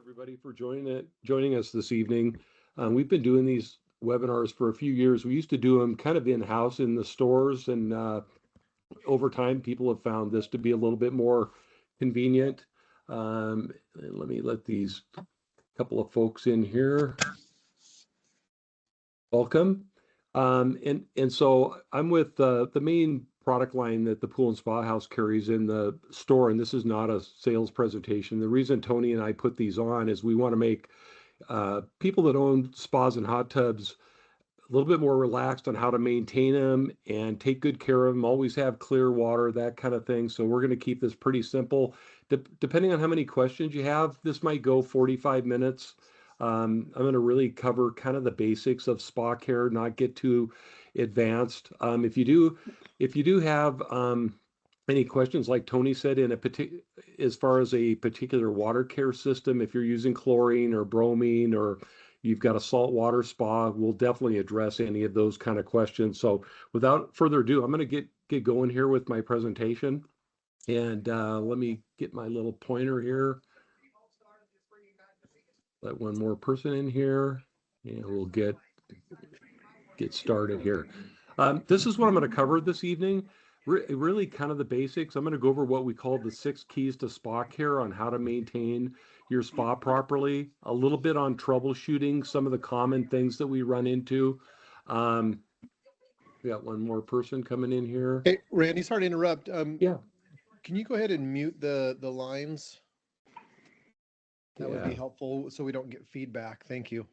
everybody for joining us this evening. We've been doing these webinars for a few years. We used to do them kind of in-house in the stores, and over time, people have found this to be a little bit more convenient. And let me let these couple of folks in here. Welcome. And so I'm with the main product line that the Pool and Spa House carries in the store, and this is not a sales presentation. The reason Tony and I put these on is we want to make people that own spas and hot tubs a little bit more relaxed on how to maintain them and take good care of them, always have clear water, that kind of thing. So we're going to keep this pretty simple. Depending on how many questions you have, this might go 45 minutes. I'm going to really cover kind of the basics of spa care, not get too advanced. If you do have any questions, like Tony said, as far as a particular water care system, if you're using chlorine or bromine or you've got a saltwater spa, we'll definitely address any of those kind of questions. So without further ado, I'm going to get going here with my presentation. And let me get my little pointer here. Let one more person in here, and we'll get started here. This is what I'm going to cover this evening. Really kind of the basics. I'm going to go over what we call the 6 keys to spa care on how to maintain your spa properly, a little bit on troubleshooting, some of the common things that we run into. We got one more person coming in here. Hey, Randy, sorry to interrupt. Yeah. Can you go ahead and mute the lines? That would be Yeah. helpful so we don't get feedback. Thank you.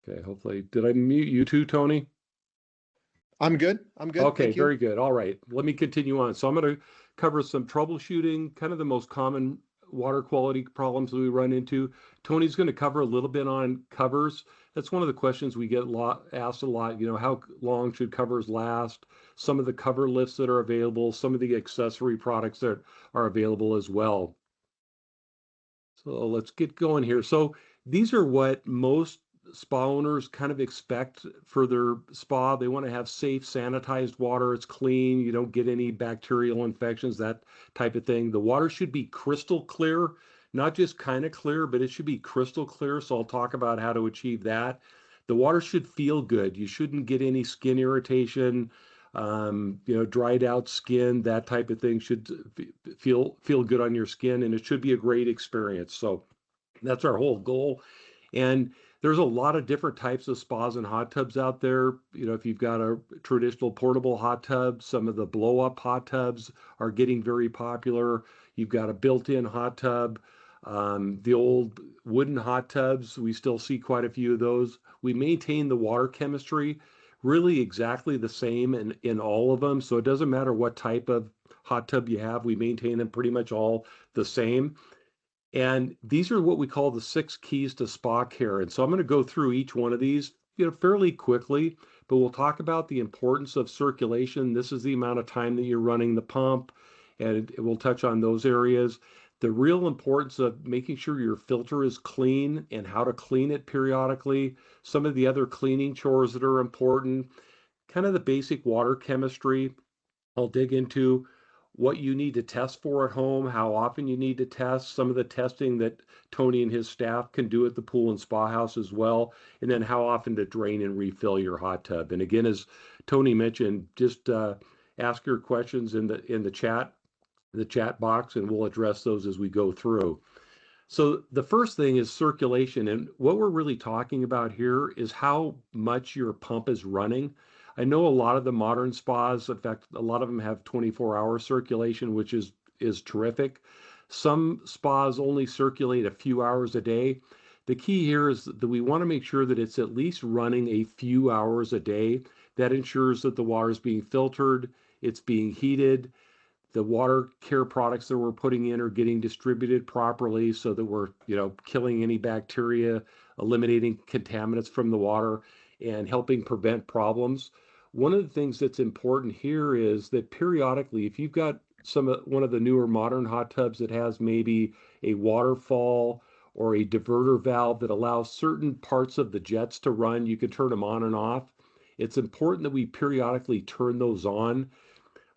Okay, hopefully. Did I mute you too, Tony? I'm good. Okay, Thank you. very good. All right, let me continue on. So I'm going to cover some troubleshooting, kind of the most common water quality problems that we run into. Tony's going to cover a little bit on covers. That's one of the questions we get asked a lot. How long should covers last? Some of the cover lifts that are available, some of the accessory products that are available as well. So let's get going here. So these are what most spa owners kind of expect for their spa. They want to have safe, sanitized water. It's clean. You don't get any bacterial infections, that type of thing. The water should be crystal clear, not just kind of clear, but it should be crystal clear. So I'll talk about how to achieve that. The water should feel good. You shouldn't get any skin irritation, dried out skin, that type of thing should feel good on your skin, and it should be a great experience. So that's our whole goal. And there's a lot of different types of spas and hot tubs out there. If you've got a traditional portable hot tub, some of the blow-up hot tubs are getting very popular. You've got a built-in hot tub. The old wooden hot tubs, we still see quite a few of those. We maintain the water chemistry really exactly the same in all of them. So it doesn't matter what type of hot tub you have, we maintain them pretty much all the same. And these are what we call the 6 keys to spa care. And so I'm going to go through each one of these, fairly quickly, but we'll talk about the importance of circulation. This is the amount of time that you're running the pump, and we'll touch on those areas. The real importance of making sure your filter is clean and how to clean it periodically. Some of the other cleaning chores that are important, kind of the basic water chemistry. I'll dig into what you need to test for at home, how often you need to test, some of the testing that Tony and his staff can do at the Pool and Spa House as well, and then how often to drain and refill your hot tub. And again, as Tony mentioned, just ask your questions in the chat box, and we'll address those as we go through. So the first thing is circulation, and what we're really talking about here is how much your pump is running. I know a lot of the modern spas, in fact, a lot of them have 24-hour circulation, which is terrific. Some spas only circulate a few hours a day. The key here is that we want to make sure that it's at least running a few hours a day. That ensures that the water is being filtered, it's being heated, the water care products that we're putting in are getting distributed properly so that we're, killing any bacteria, eliminating contaminants from the water, and helping prevent problems. One of the things that's important here is that periodically, if you've got one of the newer modern hot tubs that has maybe a waterfall or a diverter valve that allows certain parts of the jets to run. You can turn them on and off. It's important that we periodically turn those on.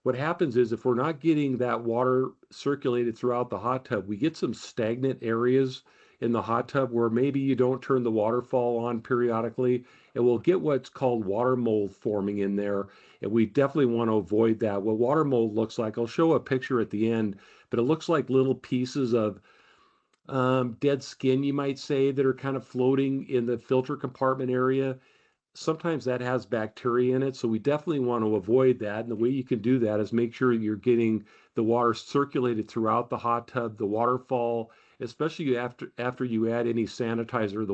What happens is if we're not getting that water circulated throughout the hot tub, we get some stagnant areas in the hot tub where maybe you don't turn the waterfall on periodically, and we'll get what's called water mold forming in there. And we definitely want to avoid that. What water mold looks like, I'll show a picture at the end, but it looks like little pieces of dead skin, you might say, that are kind of floating in the filter compartment area. Sometimes that has bacteria in it, so we definitely want to avoid that. And the way you can do that is make sure you're getting the water circulated throughout the hot tub, the waterfall, especially after you add any sanitizer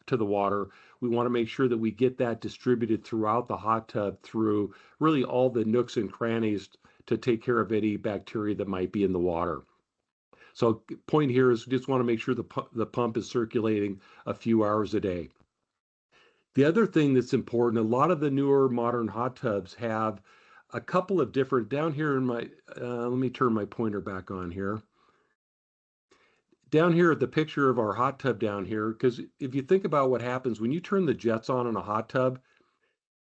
to the water. We want to make sure that we get that distributed throughout the hot tub through really all the nooks and crannies to take care of any bacteria that might be in the water. So point here is just want to make sure the pump is circulating a few hours a day. The other thing that's important, a lot of the newer modern hot tubs have a couple of different, down here in my, let me turn my pointer back on here. Down here at the picture of our hot tub down here, because if you think about what happens when you turn the jets on in a hot tub,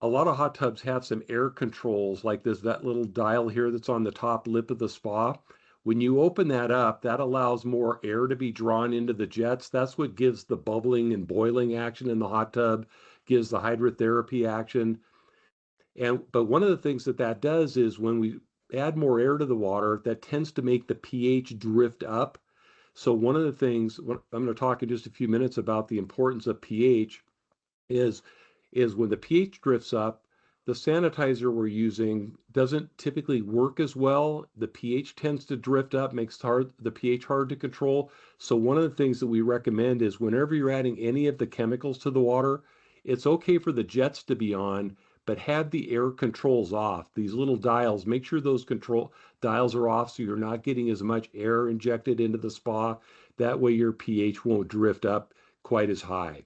a lot of hot tubs have some air controls like this, that little dial here that's on the top lip of the spa. When you open that up, that allows more air to be drawn into the jets. That's what gives the bubbling and boiling action in the hot tub, gives the hydrotherapy action. But one of the things that does is when we add more air to the water, that tends to make the pH drift up. So one of the things I'm going to talk in just a few minutes about the importance of pH is when the pH drifts up, the sanitizer we're using doesn't typically work as well. The pH tends to drift up, makes the pH hard to control. So one of the things that we recommend is whenever you're adding any of the chemicals to the water, it's okay for the jets to be on, but have the air controls off. These little dials, make sure those control dials are off so you're not getting as much air injected into the spa. That way your pH won't drift up quite as high.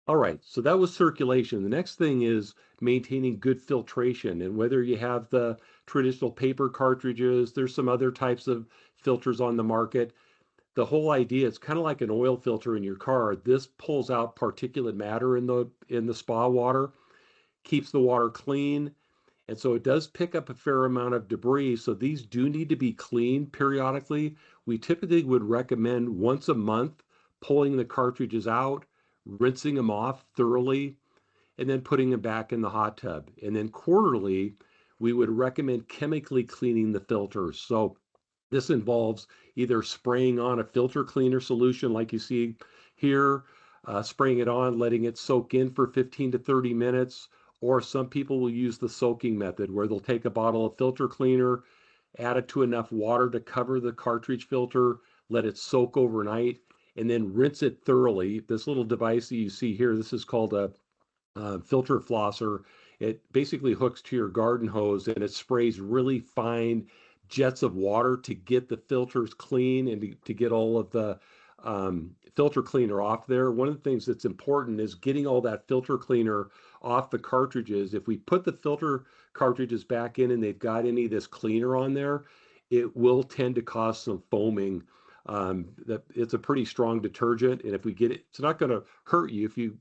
All right, so that was circulation. The next thing is maintaining good filtration. And whether you have the traditional paper cartridges, there's some other types of filters on the market. The whole idea, it's kind of like an oil filter in your car. This pulls out particulate matter in the spa water, keeps the water clean, and so it does pick up a fair amount of debris. So these do need to be cleaned periodically. We typically would recommend once a month pulling the cartridges out, rinsing them off thoroughly, and then putting them back in the hot tub. And then quarterly, we would recommend chemically cleaning the filters. So this involves either spraying on a filter cleaner solution like you see here, spraying it on, letting it soak in for 15 to 30 minutes, or some people will use the soaking method where they'll take a bottle of filter cleaner, add it to enough water to cover the cartridge filter, let it soak overnight, and then rinse it thoroughly. This little device that you see here, this is called a filter flosser. It basically hooks to your garden hose and it sprays really fine jets of water to get the filters clean and to get all of the filter cleaner off there. One of the things that's important is getting all that filter cleaner off the cartridges. If we put the filter cartridges back in and they've got any of this cleaner on there, it will tend to cause some foaming. It's a pretty strong detergent, and if we get it, it's not going to hurt you if you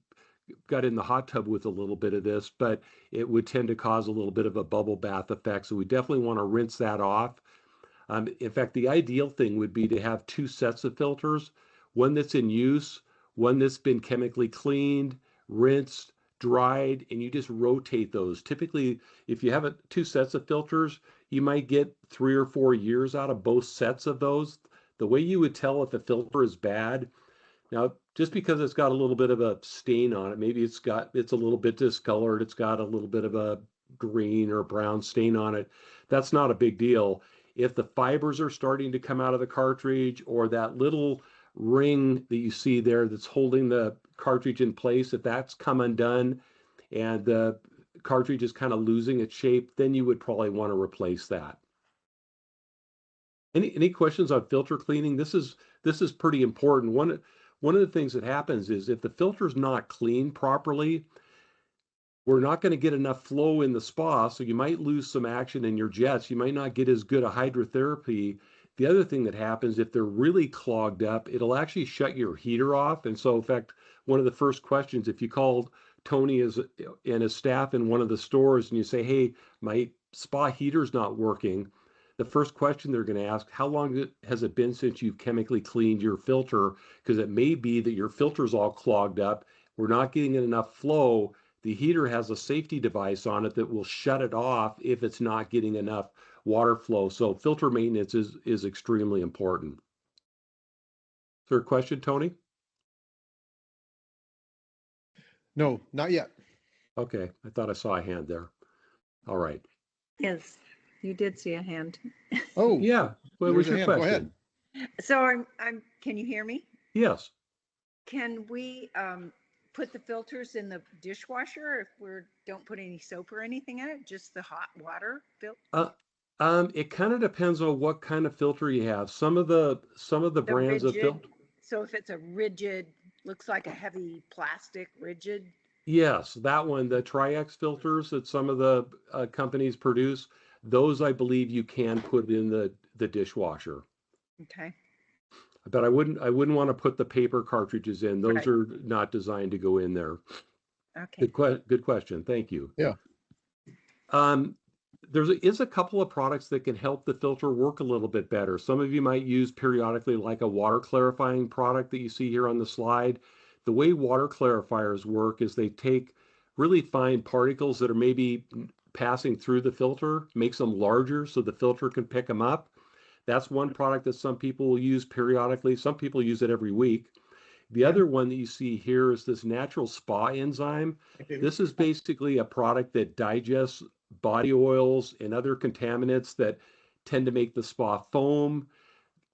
got in the hot tub with a little bit of this, but it would tend to cause a little bit of a bubble bath effect. So we definitely want to rinse that off. In fact, the ideal thing would be to have two sets of filters, one that's in use, one that's been chemically cleaned, rinsed, dried, and you just rotate those. Typically, if you have two sets of filters, you might get 3 or 4 years out of both sets of those. The way you would tell if a filter is bad, now, just because it's got a little bit of a stain on it, maybe it's a little bit discolored, it's got a little bit of a green or brown stain on it, that's not a big deal. If the fibers are starting to come out of the cartridge, or that little ring that you see there that's holding the cartridge in place, if that's come undone and the cartridge is kind of losing its shape, then you would probably want to replace that. Any questions on filter cleaning? This is pretty important. One of the things that happens is if the filter's not cleaned properly, we're not going to get enough flow in the spa, so you might lose some action in your jets. You might not get as good a hydrotherapy The other thing that happens, if they're really clogged up, it'll actually shut your heater off. And so, in fact, one of the first questions, if you called Tony and his staff in one of the stores and you say, hey, my spa heater's not working, the first question they're going to ask, how long has it been since you've chemically cleaned your filter? Because it may be that your filter's all clogged up. We're not getting enough flow. The heater has a safety device on it that will shut it off if it's not getting enough water flow. So filter maintenance is extremely important. Is there a question, Tony? No, not yet. Okay, I thought I saw a hand there. All right. Yes, you did see a hand. Oh, Yeah. What was your Go ahead. question? So can you hear me? Yes. Can we put the filters in the dishwasher if we don't put any soap or anything in it? Just the hot water filter? It kind of depends on what kind of filter you have. Some of the brands of rigid. filter. So if it's a rigid, looks like a heavy plastic rigid. Yes, that one, the Tri-X filters that some of the companies produce, those I believe you can put in the dishwasher. Okay. But I wouldn't want to put the paper cartridges in. Those Right. are not designed to go in there. Okay. Good question. Thank you. Yeah. There is a couple of products that can help the filter work a little bit better. Some of you might use periodically like a water clarifying product that you see here on the slide. The way water clarifiers work is they take really fine particles that are maybe passing through the filter, makes them larger so the filter can pick them up. That's one product that some people will use periodically. Some people use it every week. The other one that you see here is this natural spa enzyme. This is basically a product that digests body oils and other contaminants that tend to make the spa foam.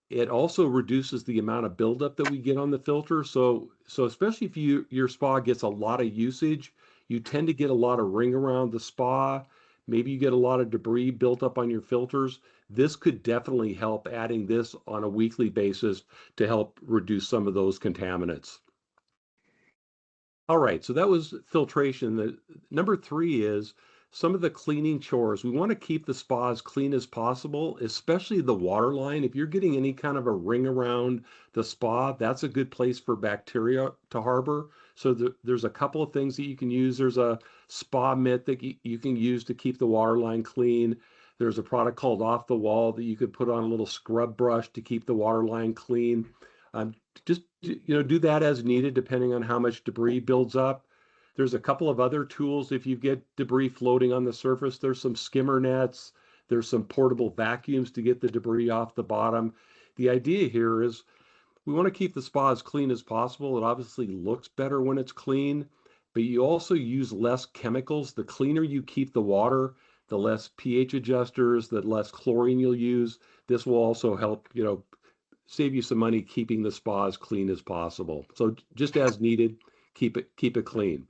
It also reduces the amount of buildup that we get on the filter. So especially if your spa gets a lot of usage, you tend to get a lot of ring around the spa. Maybe you get a lot of debris built up on your filters. This could definitely help, adding this on a weekly basis to help reduce some of those contaminants. All right, so that was filtration. The number 3 is some of the cleaning chores. We want to keep the spa as clean as possible, especially the water line. If you're getting any kind of a ring around the spa, that's a good place for bacteria to harbor. So there's a couple of things that you can use. There's a spa mitt that you can use to keep the water line clean. There's a product called Off the Wall that you could put on a little scrub brush to keep the water line clean. Just do that as needed depending on how much debris builds up. There's a couple of other tools if you get debris floating on the surface. There's some skimmer nets. There's some portable vacuums to get the debris off the bottom. The idea here is we want to keep the spa as clean as possible. It obviously looks better when it's clean, but you also use less chemicals. The cleaner you keep the water, the less pH adjusters, the less chlorine you'll use. This will also help, save you some money keeping the spa as clean as possible. So just as needed, keep it clean.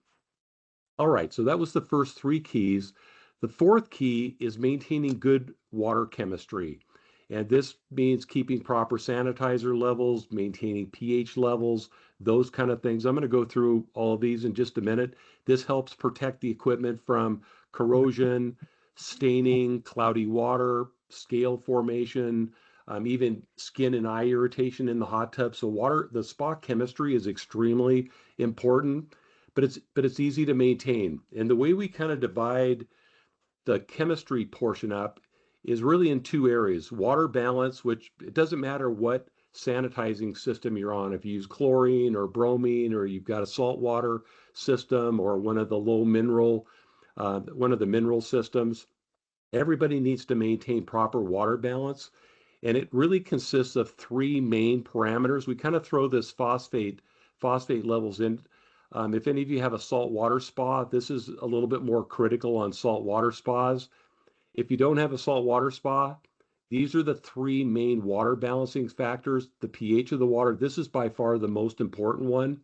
All right, so that was the first 3 keys. The 4th key is maintaining good water chemistry. And this means keeping proper sanitizer levels, maintaining pH levels, those kind of things. I'm going to go through all of these in just a minute. This helps protect the equipment from corrosion, staining, cloudy water, scale formation, even skin and eye irritation in the hot tub. So the spa chemistry is extremely important, but it's easy to maintain. And the way we kind of divide the chemistry portion up is really in 2 areas. Water balance, which it doesn't matter what sanitizing system you're on, if you use chlorine or bromine, or you've got a saltwater system or one of the mineral systems, everybody needs to maintain proper water balance. And it really consists of 3 main parameters. We kind of throw this phosphate levels in. If any of you have a saltwater spa, this is a little bit more critical on saltwater spas. If you don't have a saltwater spa, these are the 3 main water balancing factors. The pH of the water, this is by far the most important one.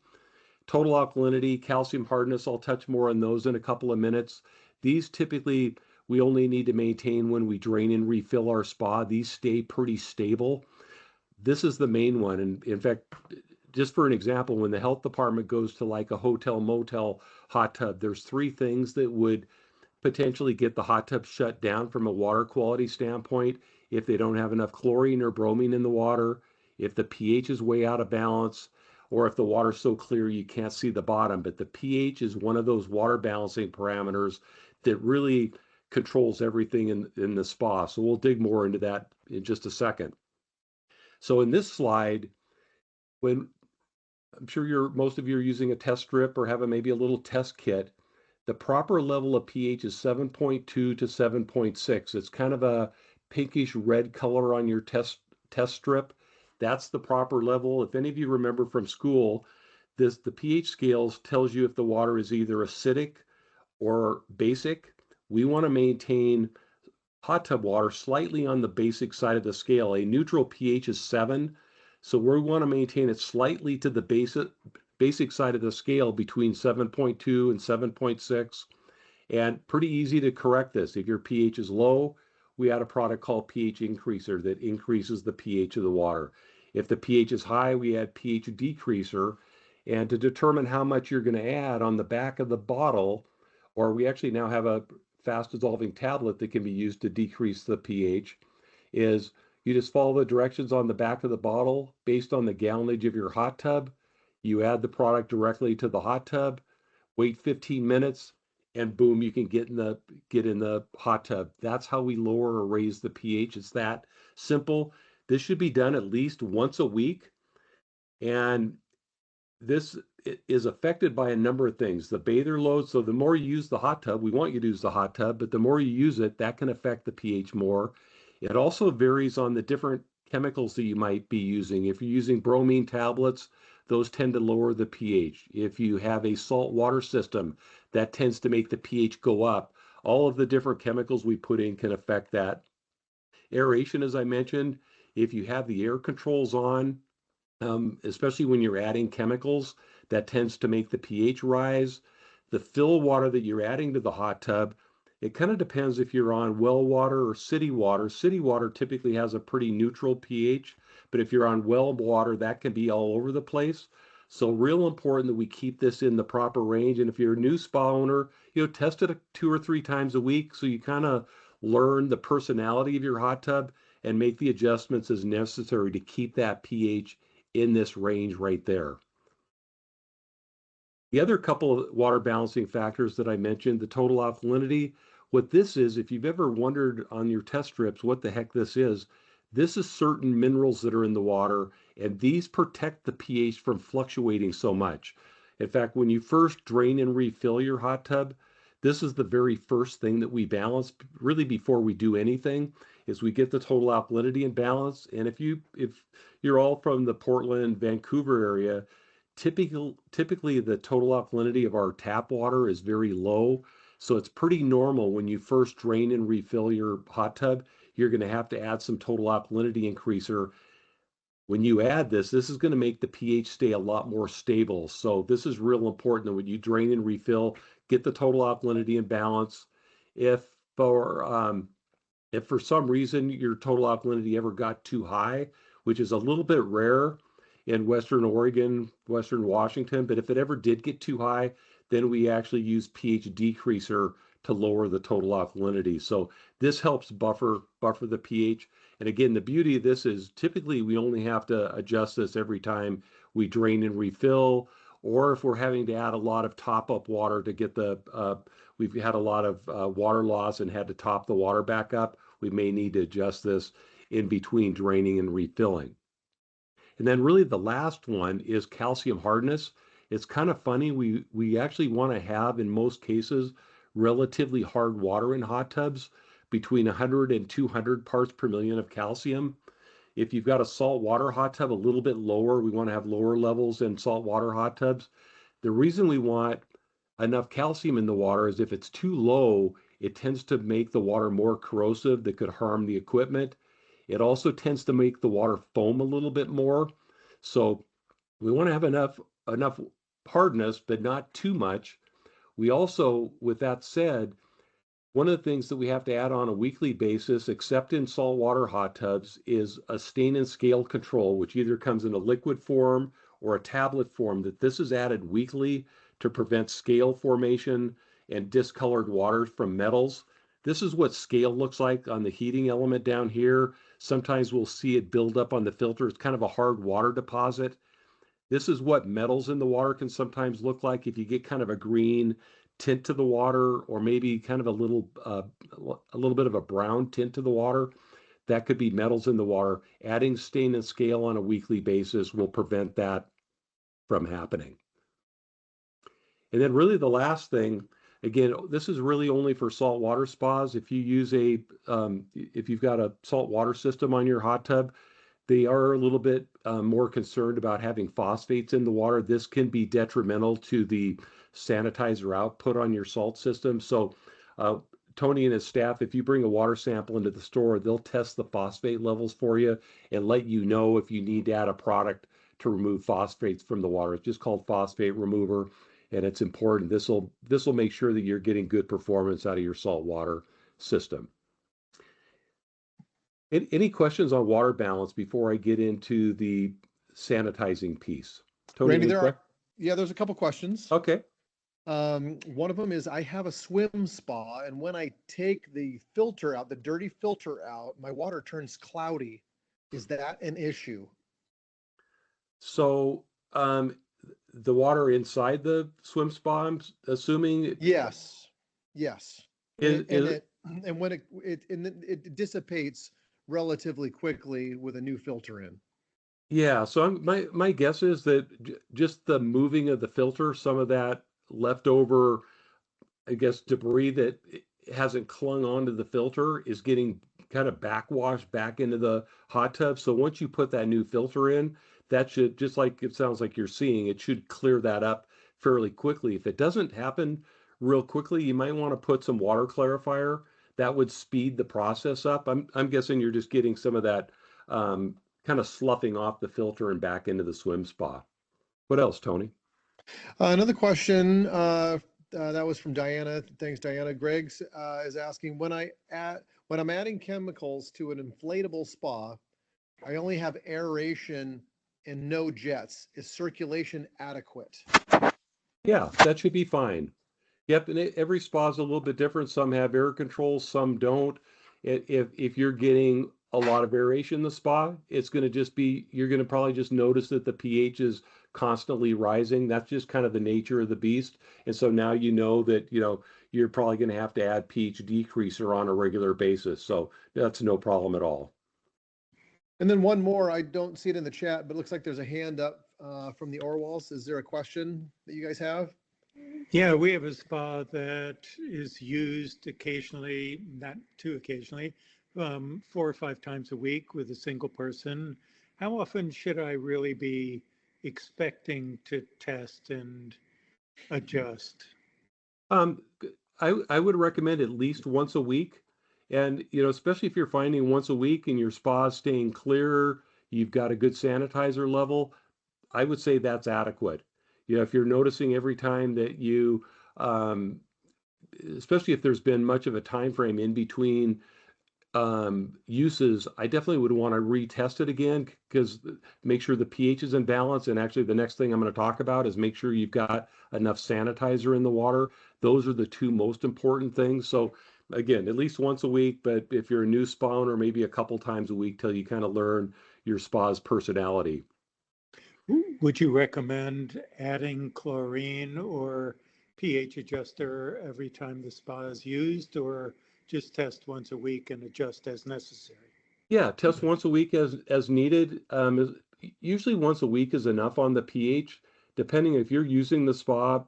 Total alkalinity, calcium hardness, I'll touch more on those in a couple of minutes. These typically we only need to maintain when we drain and refill our spa. These stay pretty stable. This is the main one. And in fact, just for an example, when the health department goes to like a hotel motel hot tub, there's 3 things that would potentially get the hot tub shut down from a water quality standpoint. if they don't have enough chlorine or bromine in the water, if the pH is way out of balance, or if the water's so clear you can't see the bottom. But the pH is one of those water balancing parameters that really controls everything in the spa. So we'll dig more into that in just a second. So in this slide, when I'm sure most of you are using a test strip or have maybe a little test kit, the proper level of pH is 7.2 to 7.6. It's kind of a pinkish red color on your test strip. That's the proper level. If any of you remember from school, the pH scales tells you if the water is either acidic or basic. We want to maintain hot tub water slightly on the basic side of the scale. A neutral pH is 7, so we want to maintain it slightly to the basic side of the scale between 7.2 and 7.6. And pretty easy to correct this. If your pH is low, we add a product called pH increaser that increases the pH of the water. If the pH is high, we add pH decreaser. And to determine how much you're going to add on the back of the bottle, or we actually now have a fast dissolving tablet that can be used to decrease the pH, is you just follow the directions on the back of the bottle based on the gallonage of your hot tub. You add the product directly to the hot tub, wait 15 minutes, and boom, you can get in the hot tub. That's how we lower or raise the pH. It's that simple. This should be done at least once a week. And this is affected by a number of things. The bather load, so the more you use the hot tub, we want you to use the hot tub, but the more you use it, that can affect the pH more. It also varies on the different chemicals that you might be using. If you're using bromine tablets, those tend to lower the pH. If you have a salt water system, that tends to make the pH go up. All of the different chemicals we put in can affect that. Aeration, as I mentioned, if you have the air controls on, especially when you're adding chemicals, that tends to make the pH rise. The fill water that you're adding to the hot tub, it kind of depends if you're on well water or city water. City water typically has a pretty neutral pH, but if you're on well water, that can be all over the place. So real important that we keep this in the proper range. And if you're a new spa owner, test it 2 or 3 times a week so you kind of learn the personality of your hot tub and make the adjustments as necessary to keep that pH in this range right there. The other couple of water balancing factors that I mentioned, the total alkalinity, what this is, if you've ever wondered on your test strips what the heck this is certain minerals that are in the water, and these protect the pH from fluctuating so much. In fact, when you first drain and refill your hot tub, this is the very first thing that we balance, really before we do anything, is we get the total alkalinity in balance. And if you're all from the Portland, Vancouver area, typically the total alkalinity of our tap water is very low. So it's pretty normal when you first drain and refill your hot tub, you're going to have to add some total alkalinity increaser. When you add this is going to make the pH stay a lot more stable. So this is real important that when you drain and refill, get the total alkalinity in balance. If for some reason your total alkalinity ever got too high, which is a little bit rare in Western Oregon, Western Washington, but if it ever did get too high, then we actually use pH decreaser to lower the total alkalinity. So this helps buffer the pH. And again, the beauty of this is typically we only have to adjust this every time we drain and refill, or if we're having to add a lot of top-up water to get we've had a lot of water loss and had to top the water back up, we may need to adjust this in between draining and refilling. And then really the last one is calcium hardness. It's kind of funny. We actually want to have, in most cases, relatively hard water in hot tubs between 100 and 200 parts per million of calcium. If you've got a salt water hot tub, a little bit lower, we want to have lower levels in salt water hot tubs. The reason we want enough calcium in the water is if it's too low, it tends to make the water more corrosive that could harm the equipment. It also tends to make the water foam a little bit more. So we want to have enough hardness, but not too much. We also, with that said, one of the things that we have to add on a weekly basis, except in saltwater hot tubs, is a stain and scale control, which either comes in a liquid form or a tablet form, that this is added weekly to prevent scale formation and discolored water from metals. This is what scale looks like on the heating element down here. Sometimes we'll see it build up on the filter. It's kind of a hard water deposit. This is what metals in the water can sometimes look like if you get kind of a green tint to the water, or maybe kind of a little bit of a brown tint to the water. That could be metals in the water. Adding stain and scale on a weekly basis will prevent that from happening. And then really the last thing, again, this is really only for saltwater spas. If you use if you've got a saltwater system on your hot tub, they are a little bit more concerned about having phosphates in the water. This can be detrimental to the sanitizer output on your salt system. So uh, Tony and his staff, if you bring a water sample into the store, they'll test the phosphate levels for you and let you know if you need to add a product to remove phosphates from the water. It's just called phosphate remover, and it's important. This will make sure that you're getting good performance out of your saltwater system. Any questions on water balance before I get into the sanitizing piece? Tony, Randy, any there's a couple questions. Okay. One of them is I have a swim spa, and when I take the filter out, the dirty filter out, my water turns cloudy. Is that an issue? So, the water inside the swim spa, I'm assuming, Yes. Yes. is, is And when it dissipates relatively quickly with a new filter in. yeah. So my guess is that just the moving of the filter, some of that leftover, I guess, debris that hasn't clung onto the filter is getting kind of backwashed back into the hot tub. So once you put that new filter in, that should, just like it sounds like you're seeing, it should clear that up fairly quickly. If it doesn't happen real quickly, you might want to put some water clarifier. That would speed the process up. I'm guessing you're just getting some of that kind of sloughing off the filter and back into the swim spa. What else, Tony? Another question that was from Diana. Thanks, Diana. Greg's is asking when I'm adding chemicals to an inflatable spa, I only have aeration and no jets. Is circulation adequate? Yeah, that should be fine. Yep, and every spa is a little bit different. Some have air controls, some don't. If you're getting a lot of aeration in the spa, it's going to just be, you're going to probably just notice that the pH is constantly rising. That's just kind of the nature of the beast. And so now you know that, you're probably going to have to add pH decreaser on a regular basis. So that's no problem at all. And then one more, I don't see it in the chat, but it looks like there's a hand up from the Orwalls. Is there a question that you guys have? Yeah, we have a spa that is used occasionally, not too occasionally, 4 or 5 times a week with a single person. How often should I really be expecting to test and adjust? Um, I would recommend at least once a week. And, especially if you're finding once a week and your spa is staying clear, you've got a good sanitizer level, I would say that's adequate. If you're noticing every time that um, especially if there's been much of a time frame in between uses, I definitely would want to retest it again, because make sure the pH is in balance. And actually, the next thing I'm going to talk about is make sure you've got enough sanitizer in the water. Those are the two most important things. So again, at least once a week, but if you're a new spa owner, maybe a couple times a week till you kind of learn your spa's personality. Would you recommend adding chlorine or pH adjuster every time the spa is used, or just test once a week and adjust as necessary? Yeah, test once a week as needed. Usually once a week is enough on the pH. Depending if you're using the spa,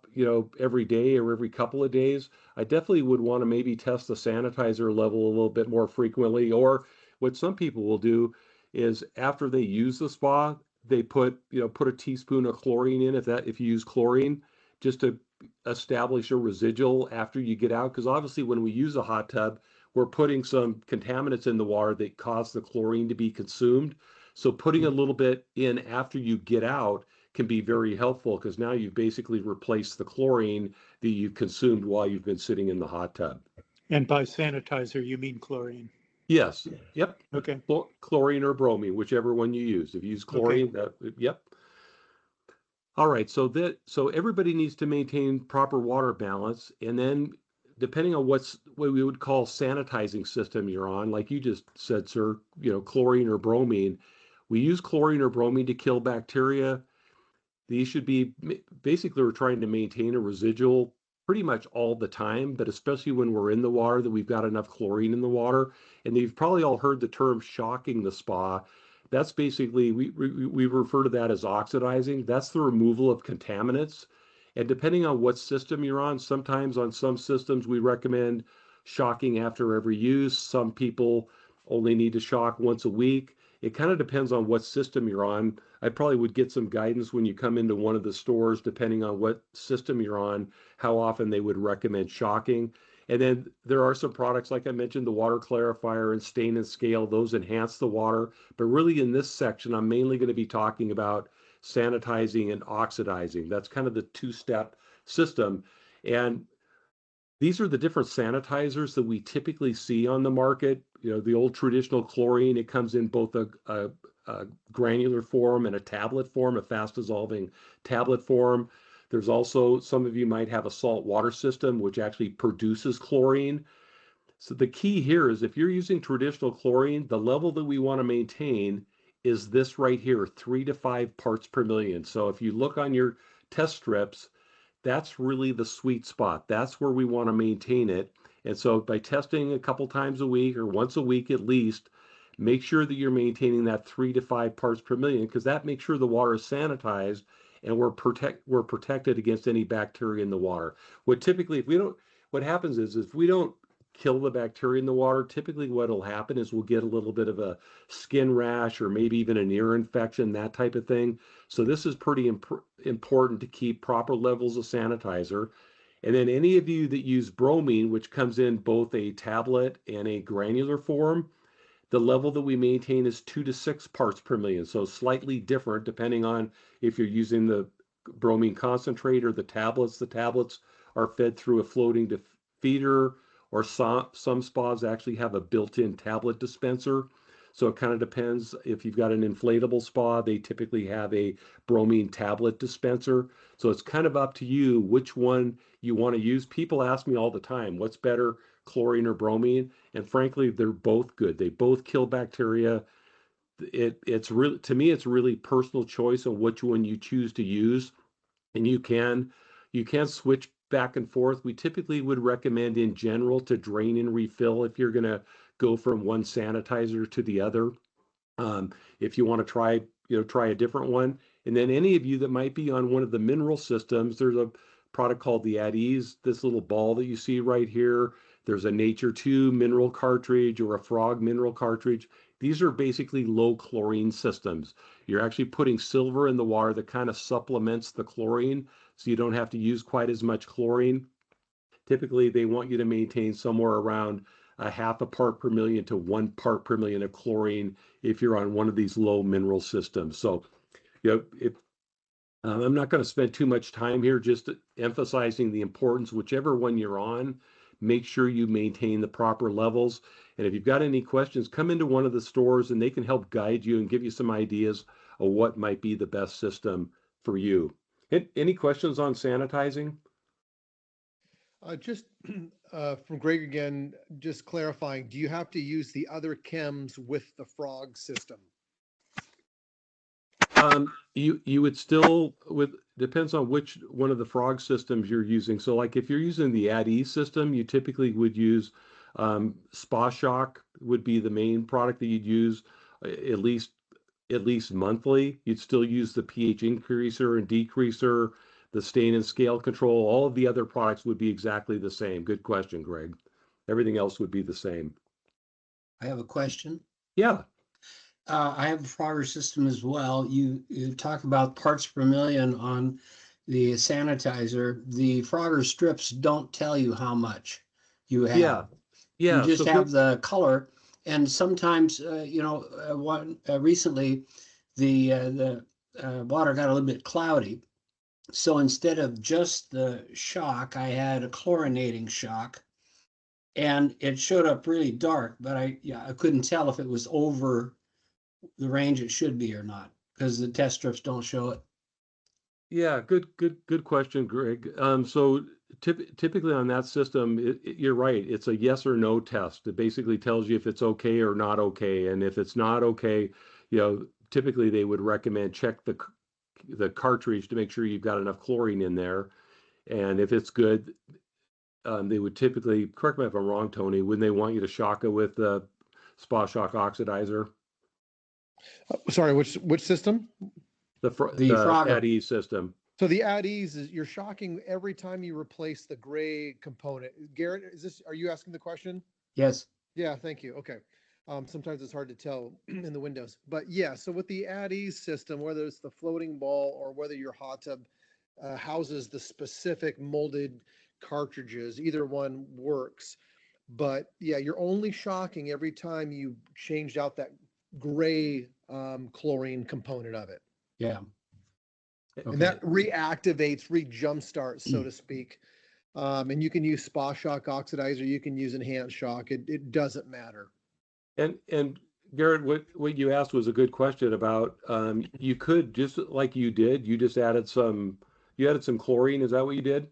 every day or every couple of days, I definitely would want to maybe test the sanitizer level a little bit more frequently. Or what some people will do is after they use the spa, they put a teaspoon of chlorine in, if you use chlorine, just to establish a residual after you get out. Because obviously when we use a hot tub, we're putting some contaminants in the water that cause the chlorine to be consumed. So putting a little bit in after you get out can be very helpful, because now you've basically replaced the chlorine that you've consumed while you've been sitting in the hot tub. And by sanitizer, you mean chlorine? Yes. Yep. Okay. Chlorine or bromine, whichever one you use. If you use chlorine, yep. All right. So everybody needs to maintain proper water balance. And then depending on what we would call sanitizing system you're on, like you just said, sir, chlorine or bromine. We use chlorine or bromine to kill bacteria. These should be basically, we're trying to maintain a residual pretty much all the time, but especially when we're in the water, that we've got enough chlorine in the water. And you've probably all heard the term shocking the spa. That's basically, we refer to that as oxidizing. That's the removal of contaminants. And depending on what system you're on, sometimes on some systems we recommend shocking after every use. Some people only need to shock once a week. It kind of depends on what system you're on. I probably would get some guidance when you come into one of the stores, depending on what system you're on, how often they would recommend shocking. And then there are some products, like I mentioned, the water clarifier and stain and scale, those enhance the water. But really in this section, I'm mainly going to be talking about sanitizing and oxidizing. That's kind of the two-step system. And these are the different sanitizers that we typically see on the market. The old traditional chlorine, it comes in both a granular form and a tablet form, a fast dissolving tablet form. There's also, some of you might have a salt water system, which actually produces chlorine. So the key here is if you're using traditional chlorine, the level that we want to maintain is this right here, 3 to 5 parts per million. So if you look on your test strips, that's really the sweet spot. That's where we want to maintain it. And so by testing a couple times a week or once a week at least, make sure that you're maintaining that 3 to 5 parts per million, because that makes sure the water is sanitized and we're protected against any bacteria in the water. What happens is if we don't kill the bacteria in the water, typically what will happen is we'll get a little bit of a skin rash or maybe even an ear infection, that type of thing. So this is pretty important to keep proper levels of sanitizer. And then any of you that use bromine, which comes in both a tablet and a granular form, the level that we maintain is 2 to 6 parts per million. So slightly different depending on if you're using the bromine concentrate or the tablets. The tablets are fed through a floating feeder, or some spas actually have a built-in tablet dispenser. So it kind of depends. If you've got an inflatable spa, they typically have a bromine tablet dispenser. So it's kind of up to you which one you want to use. People ask me all the time, what's better, chlorine or bromine? And frankly, they're both good. They both kill bacteria. It's really, to me, it's really personal choice on which one you choose to use. And you can switch back and forth. We typically would recommend in general to drain and refill if you're going to go from one sanitizer to the other. If you want to try a different one. And then any of you that might be on one of the mineral systems, there's a product called the At Ease, this little ball that you see right here. There's a Nature 2 mineral cartridge or a Frog mineral cartridge. These are basically low chlorine systems. You're actually putting silver in the water that kind of supplements the chlorine, so you don't have to use quite as much chlorine. Typically, they want you to maintain somewhere around a half a part per million to 1 part per million of chlorine if you're on one of these low mineral systems. So, I'm not going to spend too much time here, just emphasizing the importance, whichever one you're on, make sure you maintain the proper levels. And if you've got any questions, come into one of the stores and they can help guide you and give you some ideas of what might be the best system for you. Any questions on sanitizing? Just from Greg again, just clarifying, do you have to use the other chems with the frog system? You would still, depends on which one of the frog systems you're using. So like if you're using the At Ease system, you typically would use Spa Shock would be the main product that you'd use at least monthly. You'd still use the pH increaser and decreaser, the stain and scale control. All of the other products would be exactly the same. Good question, Greg. Everything else would be the same. I have a question. Yeah. I have a Frogger system as well. You talk about parts per million on the sanitizer. The Frogger strips don't tell you how much you have. Yeah. You just have the color. And sometimes, recently the water got a little bit cloudy. So instead of just the shock, I had a chlorinating shock. And it showed up really dark, but I couldn't tell if it was over the range it should be or not, because the test strips don't show it. Yeah, good question, Greg. So typically on that system, you're right. It's a yes or no test. It basically tells you if it's okay or not okay. And if it's not okay, typically they would recommend check the cartridge to make sure you've got enough chlorine in there. And if it's good, they would typically, correct me if I'm wrong, Tony, wouldn't they want you to shock it with the Spa Shock Oxidizer? Sorry, which system? The Frogger. ADE system. So the at ease is you're shocking every time you replace the gray component. Garrett, are you asking the question? Yes. Yeah, thank you. Okay. Sometimes it's hard to tell in the windows, but yeah. So with the at ease system, whether it's the floating ball or whether your hot tub houses the specific molded cartridges, either one works. But yeah, you're only shocking every time you changed out that gray chlorine component of it. Yeah. And that reactivates, re-jumpstarts, so to speak. And you can use Spa Shock Oxidizer, you can use Enhanced Shock. It doesn't matter. And Garrett, what you asked was a good question about you could just like you did, you added some chlorine. Is that what you did?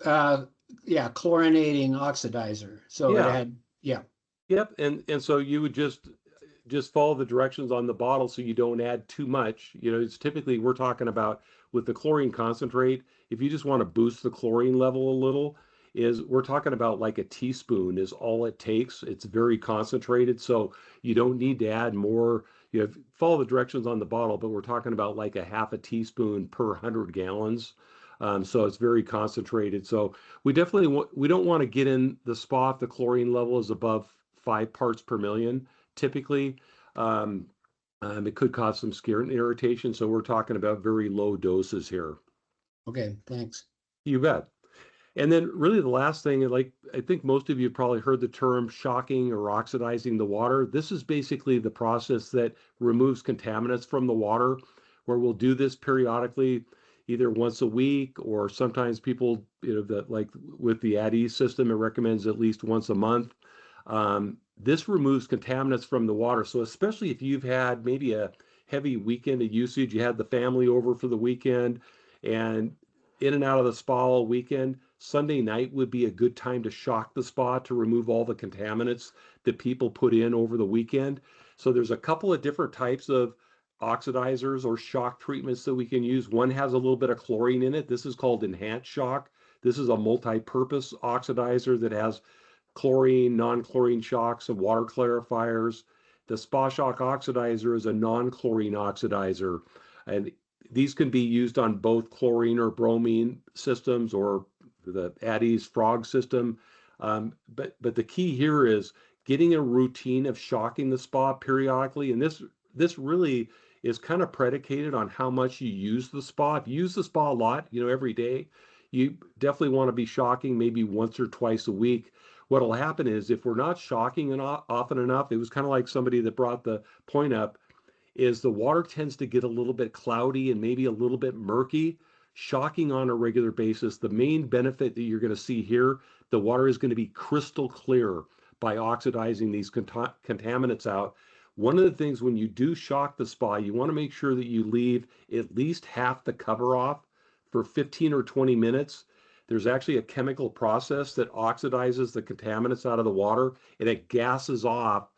Yeah, chlorinating oxidizer. So Yeah. it had, yeah. Yep. And so you would just follow the directions on the bottle so you don't add too much. It's typically we're talking about with the chlorine concentrate, if you just want to boost the chlorine level a little, we're talking about like a teaspoon is all it takes. It's very concentrated, so you don't need to add more. Follow the directions on the bottle, but we're talking about like a half a teaspoon per 100 gallons. So it's very concentrated. So we definitely we don't want to get in the spa if the chlorine level is above 5 parts per million. Typically, it could cause some skin irritation. So we're talking about very low doses here. Okay, thanks. You bet. And then really the last thing, like I think most of you have probably heard the term shocking or oxidizing the water. This is basically the process that removes contaminants from the water, where we'll do this periodically, either once a week, or sometimes people, that like with the ADE system, it recommends at least once a month. This removes contaminants from the water. So especially if you've had maybe a heavy weekend of usage, you had the family over for the weekend and in and out of the spa all weekend, Sunday night would be a good time to shock the spa to remove all the contaminants that people put in over the weekend. So there's a couple of different types of oxidizers or shock treatments that we can use. One has a little bit of chlorine in it. This is called enhanced shock. This is a multi-purpose oxidizer that has chlorine, non-chlorine shocks, and water clarifiers. The Spa Shock Oxidizer is a non-chlorine oxidizer, and these can be used on both chlorine or bromine systems or the ADE's frog system. But the key here is getting a routine of shocking the spa periodically, and this really is kind of predicated on how much you use the spa. If you use the spa a lot, every day, you definitely want to be shocking maybe once or twice a week. What'll happen is if we're not shocking often enough, it was kind of like somebody that brought the point up, is the water tends to get a little bit cloudy and maybe a little bit murky. Shocking on a regular basis, the main benefit that you're going to see here, the water is going to be crystal clear by oxidizing these contaminants out. One of the things when you do shock the spa, you want to make sure that you leave at least half the cover off for 15 or 20 minutes. There's actually a chemical process that oxidizes the contaminants out of the water, and it gases off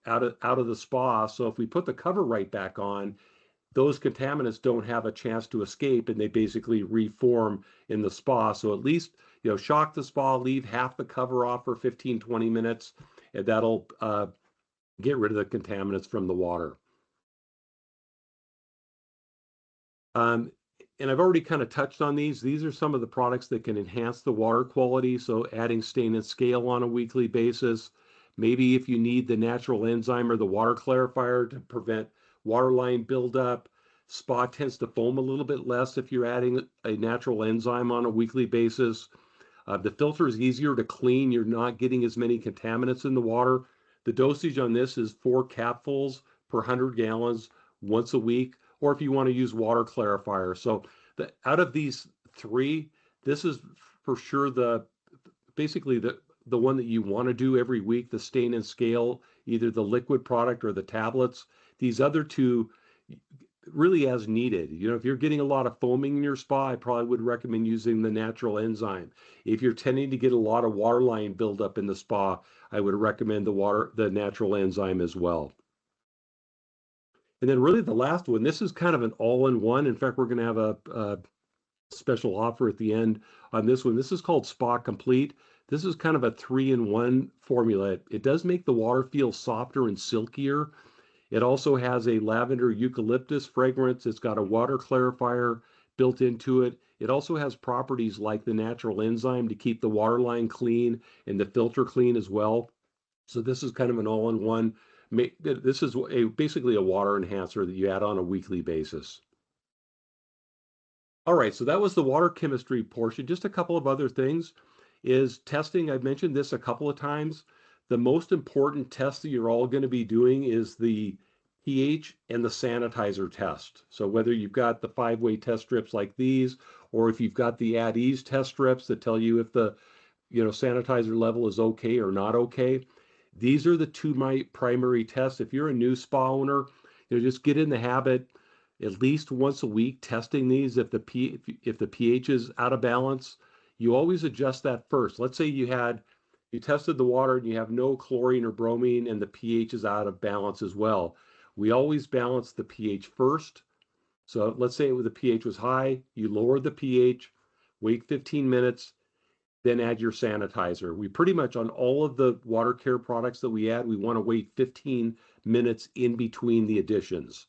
out of the spa. So if we put the cover right back on, those contaminants don't have a chance to escape, and they basically reform in the spa. So at least, shock the spa, leave half the cover off for 15, 20 minutes, and that'll get rid of the contaminants from the water. And I've already kind of touched on these. These are some of the products that can enhance the water quality. So adding stain and scale on a weekly basis. Maybe if you need the natural enzyme or the water clarifier to prevent waterline buildup. Spa tends to foam a little bit less if you're adding a natural enzyme on a weekly basis. The filter is easier to clean. You're not getting as many contaminants in the water. The dosage on this is 4 capfuls per 100 gallons once a week, or if you want to use water clarifier. So out of these 3, this is for sure basically the one that you want to do every week, the stain and scale, either the liquid product or the tablets. These other 2, really as needed. If you're getting a lot of foaming in your spa, I probably would recommend using the natural enzyme. If you're tending to get a lot of water line buildup in the spa, I would recommend the natural enzyme as well. And then really the last one, this is kind of an all-in-one. In fact, we're going to have a special offer at the end on this one. This is called Spa Complete. This is kind of a 3-in-1 formula. It does make the water feel softer and silkier. It also has a lavender eucalyptus fragrance. It's got a water clarifier built into it. It also has properties like the natural enzyme to keep the water line clean and the filter clean as well. So this is kind of an all-in-one. This is basically a water enhancer that you add on a weekly basis. All right, so that was the water chemistry portion. Just a couple of other things is testing. I've mentioned this a couple of times. The most important test that you're all going to be doing is the pH and the sanitizer test. So whether you've got the 5-way test strips like these, or if you've got the at ease test strips that tell you if the sanitizer level is okay or not okay, these are the two primary tests. If you're a new spa owner, just get in the habit at least once a week testing these. If the pH is out of balance, you always adjust that first. Let's say you tested the water and you have no chlorine or bromine and the pH is out of balance as well. We always balance the pH first. So let's say the pH was high, you lower the pH, wait 15 minutes, then add your sanitizer. We pretty much, on all of the water care products that we add, we want to wait 15 minutes in between the additions.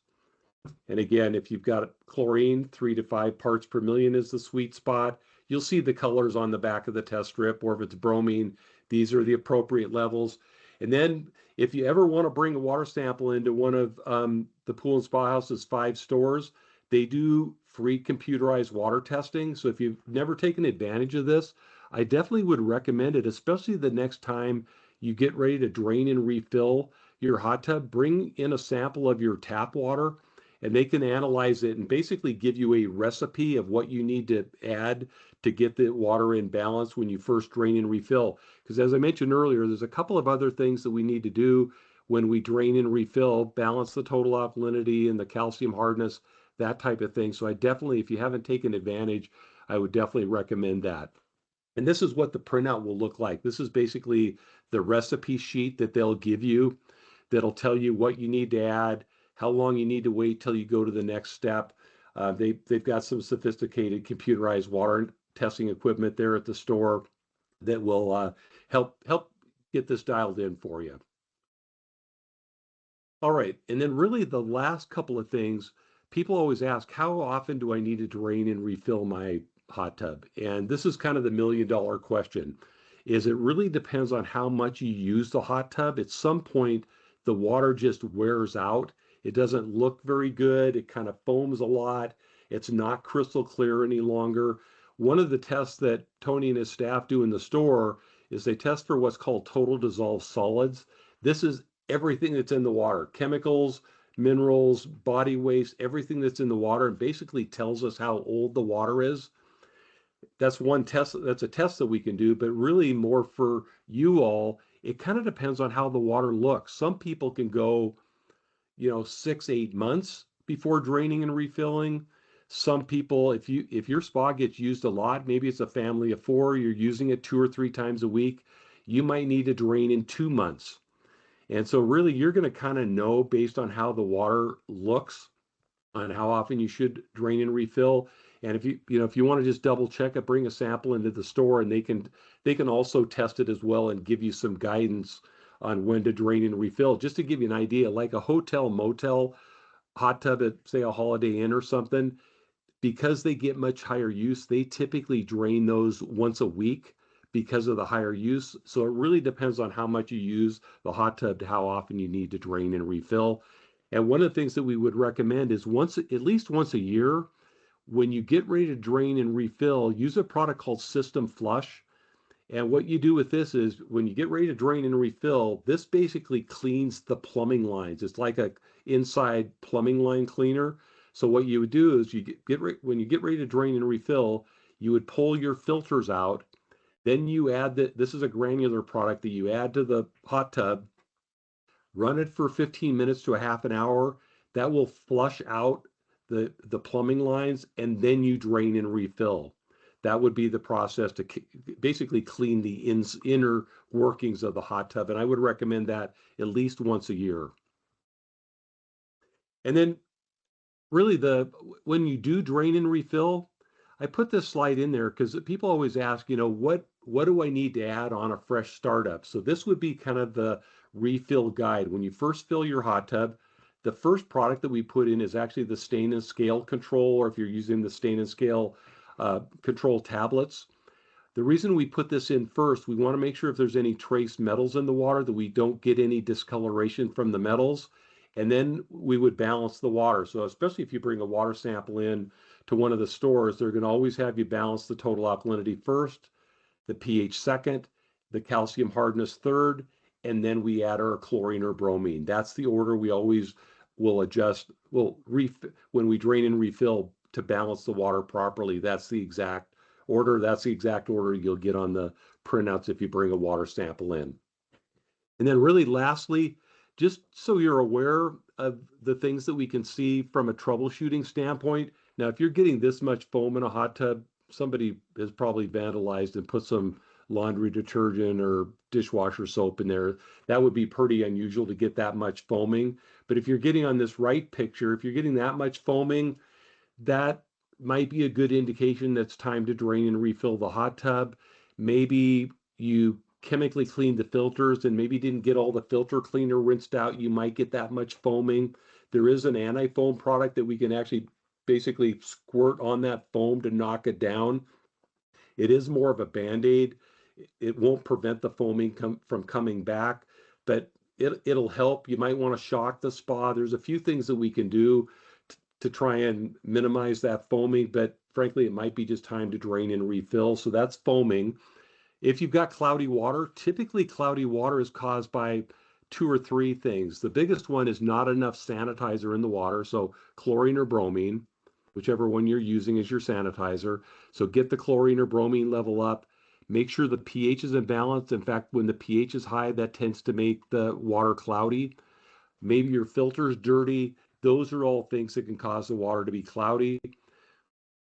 And again, if you've got chlorine, 3 to 5 parts per million is the sweet spot. You'll see the colors on the back of the test strip, or if it's bromine, these are the appropriate levels. And then if you ever want to bring a water sample into one of the Pool and Spa House's 5 stores, they do free computerized water testing. So if you've never taken advantage of this, I definitely would recommend it, especially the next time you get ready to drain and refill your hot tub. Bring in a sample of your tap water, and they can analyze it and basically give you a recipe of what you need to add to get the water in balance when you first drain and refill. Because as I mentioned earlier, there's a couple of other things that we need to do when we drain and refill, balance the total alkalinity and the calcium hardness, that type of thing. So I definitely, if you haven't taken advantage, I would definitely recommend that. And this is what the printout will look like. This is basically the recipe sheet that they'll give you that'll tell you what you need to add, how long you need to wait till you go to the next step. They've got some sophisticated computerized water testing equipment there at the store that will help get this dialed in for you. All right, and then really the last couple of things, people always ask, how often do I need to drain and refill my hot tub? And this is kind of the $1,000,000 question. It really depends on how much you use the hot tub. At some point, the water just wears out. It doesn't look very good. It kind of foams a lot. It's not crystal clear any longer. One of the tests that Tony and his staff do in the store is they test for what's called total dissolved solids. This is everything that's in the water, chemicals, minerals, body waste, everything that's in the water, and basically tells us how old the water is. That's one test. That's a test that we can do, but really more for you all, it kind of depends on how the water looks. Some people can go 6, 8 months before draining and refilling. Some people, if your spa gets used a lot, maybe it's a family of 4, you're using it 2 or 3 times a week, you might need to drain in 2 months. And so really you're going to kind of know based on how the water looks on how often you should drain and refill. And if you want to just double check it, bring a sample into the store, and they can also test it as well and give you some guidance on when to drain and refill. Just to give you an idea, like a hotel motel hot tub at, say, a Holiday Inn or something, because they get much higher use, they typically drain those once a week because of the higher use. So it really depends on how much you use the hot tub to how often you need to drain and refill. And one of the things that we would recommend is at least once a year, when you get ready to drain and refill, use a product called System Flush. And what you do with this is when you get ready to drain and refill, this basically cleans the plumbing lines. It's like a inside plumbing line cleaner. So what you would do is when you get ready to drain and refill, you would pull your filters out. Then you add this is a granular product that you add to the hot tub, run it for 15 minutes to a half an hour. That will flush out the plumbing lines, and then you drain and refill. That would be the process to basically clean the inner workings of the hot tub. And I would recommend that at least once a year. And then really when you do drain and refill, I put this slide in there because people always ask, what do I need to add on a fresh startup? So this would be kind of the refill guide. When you first fill your hot tub, the first product that we put in is actually the stain and scale control, or if you're using the stain and scale control tablets. The reason we put this in first, we want to make sure if there's any trace metals in the water that we don't get any discoloration from the metals. And then we would balance the water. So especially if you bring a water sample in to one of the stores, they're going to always have you balance the total alkalinity first, the pH second, the calcium hardness third, and then we add our chlorine or bromine. That's the order we always will adjust. When we drain and refill to balance the water properly, that's the exact order. That's the exact order you'll get on the printouts if you bring a water sample in. And then really lastly, just so you're aware of the things that we can see from a troubleshooting standpoint. Now, if you're getting this much foam in a hot tub, somebody has probably vandalized and put some laundry detergent or dishwasher soap in there. That would be pretty unusual to get that much foaming. But if you're getting on this right picture, if you're getting that much foaming, that might be a good indication that's time to drain and refill the hot tub. Maybe you chemically cleaned the filters and maybe didn't get all the filter cleaner rinsed out. You might get that much foaming. There is an anti-foam product that we can actually basically squirt on that foam to knock it down. It is more of a Band-Aid. It won't prevent the foaming from coming back, but it'll help. You might want to shock the spa. There's a few things that we can do to try and minimize that foaming, but frankly, it might be just time to drain and refill. So that's foaming. If you've got cloudy water, typically cloudy water is caused by 2 or 3 things. The biggest one is not enough sanitizer in the water, so chlorine or bromine, whichever one you're using is your sanitizer. So get the chlorine or bromine level up. Make sure the pH is in balance. In fact, when the pH is high, that tends to make the water cloudy. Maybe your filter's dirty. Those are all things that can cause the water to be cloudy.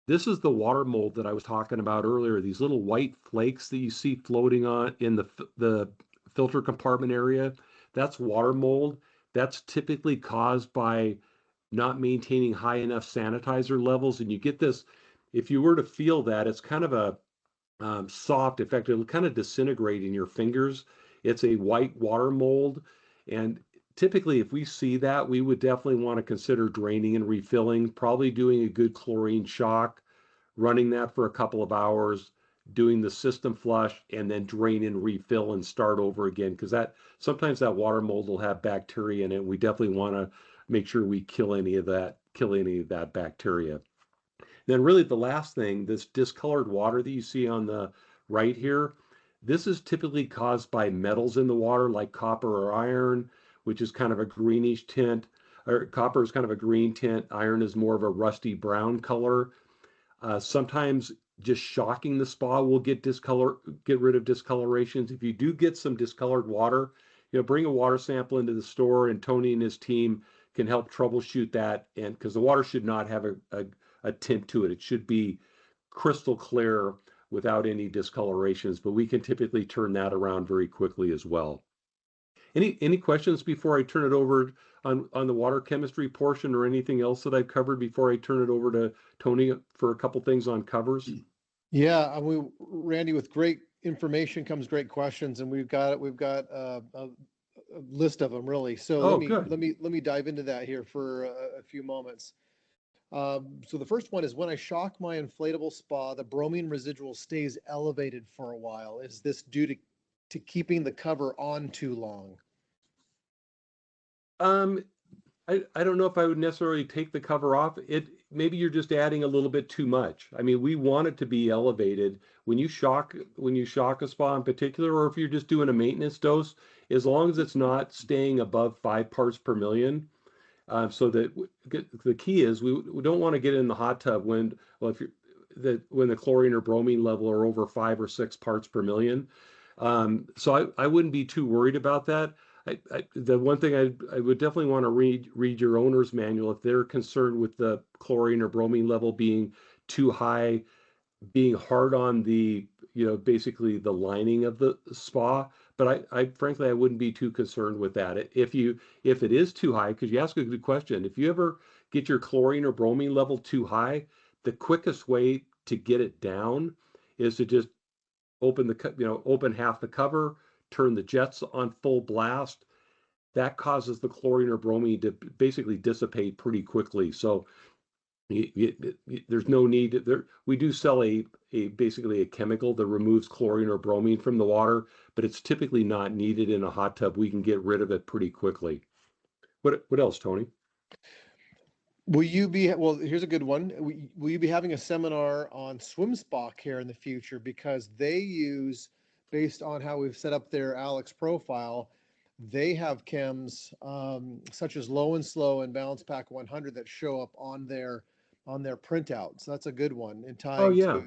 This is the water mold that I was talking about earlier, these little white flakes that you see floating on in the filter compartment area. That's water mold. That's typically caused by not maintaining high enough sanitizer levels. And you get this, if you were to feel that, it's kind of a soft, in fact, it'll kind of disintegrate in your fingers. It's a white water mold. And typically, if we see that, we would definitely want to consider draining and refilling, probably doing a good chlorine shock, running that for a couple of hours, doing the system flush, and then drain and refill and start over again. Because sometimes that water mold will have bacteria in it. We definitely want to make sure we kill any of that bacteria. Then really the last thing, this discolored water that you see on the right here, this is typically caused by metals in the water like copper or iron, which is kind of a greenish tint, or copper is kind of a green tint. Iron is more of a rusty brown color. Sometimes just shocking the spa will get rid of discolorations. If you do get some discolored water, bring a water sample into the store, and Tony and his team can help troubleshoot that. And because the water should not have a tint to it, it should be crystal clear without any discolorations. But we can typically turn that around very quickly as well. Any questions before I turn it over on the water chemistry portion, or anything else that I've covered before I turn it over to Tony for a couple things on covers? Yeah, Randy, with great information comes great questions, and we've got a list of them really. So let me dive into that here for a few moments. So the first one is, when I shock my inflatable spa, the bromine residual stays elevated for a while. Is this due to keeping the cover on too long? I don't know if I would necessarily take the cover off. Maybe you're just adding a little bit too much. I mean, we want it to be elevated when you shock a spa in particular, or if you're just doing a maintenance dose, as long as it's not staying above 5 parts per million. So that the key is we don't want to get in the hot tub when the chlorine or bromine level are over 5 or 6 parts per million. So I wouldn't be too worried about that. The one thing I would definitely want to read your owner's manual if they're concerned with the chlorine or bromine level being too high, being hard on the, basically the lining of the spa. But I frankly, I wouldn't be too concerned with that. If it is too high, because you ask a good question, if you ever get your chlorine or bromine level too high, the quickest way to get it down is to just open half the cover, turn the jets on full blast. That causes the chlorine or bromine to basically dissipate pretty quickly. So there's no need there. We do sell basically a chemical that removes chlorine or bromine from the water, but it's typically not needed in a hot tub. We can get rid of it pretty quickly. What else, Tony? Will you be, well, here's a good one. Will you be having a seminar on swim spa care in the future? Because they use, based on how we've set up their Alex profile, they have chems such as Low and Slow and Balance Pack 100 that show up on their printout. So that's a good one in Oh tying yeah.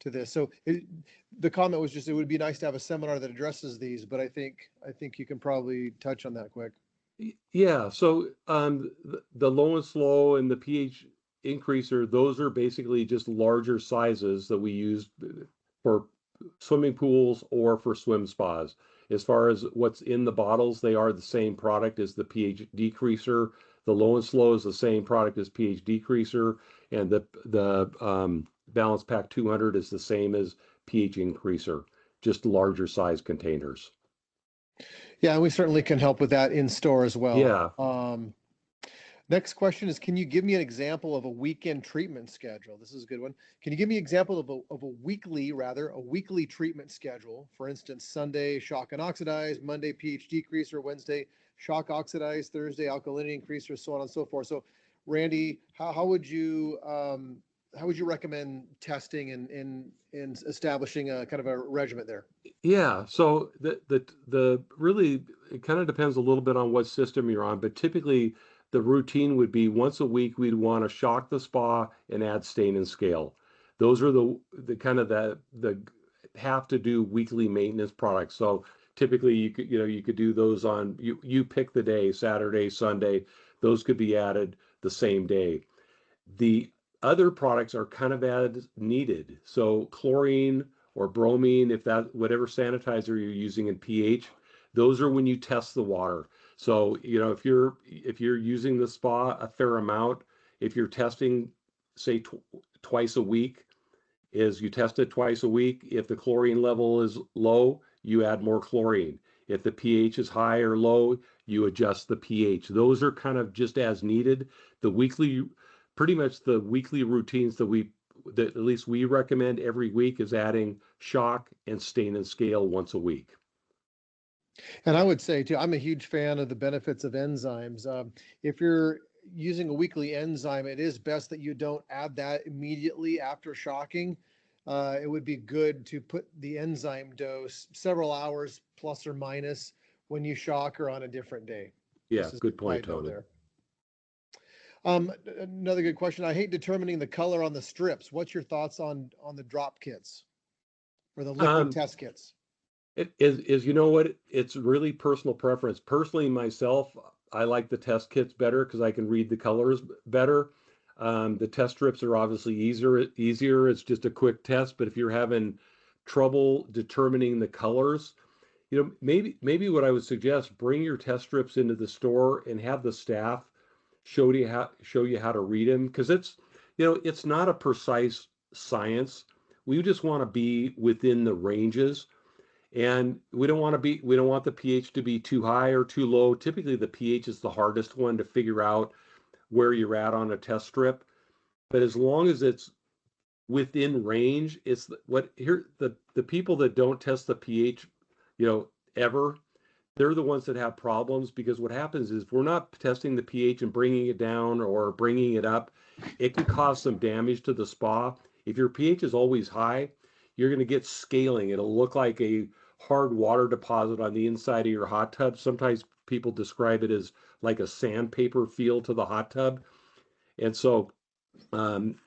to this. So the comment was just, it would be nice to have a seminar that addresses these, but I think you can probably touch on that quick. Yeah, so the low and slow and the pH increaser, those are basically just larger sizes that we use for swimming pools or for swim spas. As far as what's in the bottles, they are the same product as the pH decreaser. The low and slow is the same product as pH decreaser, and the Balance Pack 200 is the same as pH increaser, just larger size containers. Yeah, and we certainly can help with that in store as well. Yeah. Next question is, can you give me an example of a weekend treatment schedule? This is a good one. Can you give me an example of a weekly treatment schedule? For instance, Sunday, shock and oxidize, Monday, pH decreaser, Wednesday, shock oxidize, Thursday, alkalinity increaser, so on and so forth. So, Randy, how would you recommend testing and establishing a kind of a regimen there? Yeah, so the really it kind of depends a little bit on what system you're on, but typically the routine would be once a week we'd want to shock the spa and add stain and scale. Those are the kind of the have to do weekly maintenance products. So typically you could do those on you pick the day, Saturday, Sunday, those could be added the same day. The other products are kind of as needed. So chlorine or bromine, if that whatever sanitizer you're using in pH, those are when you test the water. So, if you're using the spa a fair amount, if you're testing, say twice a week, is you test it twice a week. If the chlorine level is low, you add more chlorine. If the pH is high or low, you adjust the pH. Those are kind of just as needed. Pretty much the weekly routines that at least we recommend every week is adding shock and stain and scale once a week. And I would say too, I'm a huge fan of the benefits of enzymes. If you're using a weekly enzyme, it is best that you don't add that immediately after shocking. It would be good to put the enzyme dose several hours plus or minus when you shock or on a different day. Yeah, This is good a point, side note Tony. there. Another good question. I hate determining the color on the strips. What's your thoughts on the drop kits or the liquid test kits? It is, you know what? It's really personal preference. Personally, myself, I like the test kits better because I can read the colors better. The test strips are obviously easier. It's just a quick test. But if you're having trouble determining the colors, maybe what I would suggest, bring your test strips into the store and have the staff show you how to read them, because it's not a precise science. We just want to be within the ranges, and we don't want the pH to be too high or too low. Typically the pH is the hardest one to figure out where you're at on a test strip, but as long as it's within range, it's the people that don't test the pH, ever, they're the ones that have problems, because what happens is if we're not testing the pH and bringing it down or bringing it up, it can cause some damage to the spa. If your pH is always high, you're going to get scaling. It'll look like a hard water deposit on the inside of your hot tub. Sometimes people describe it as like a sandpaper feel to the hot tub. And so, and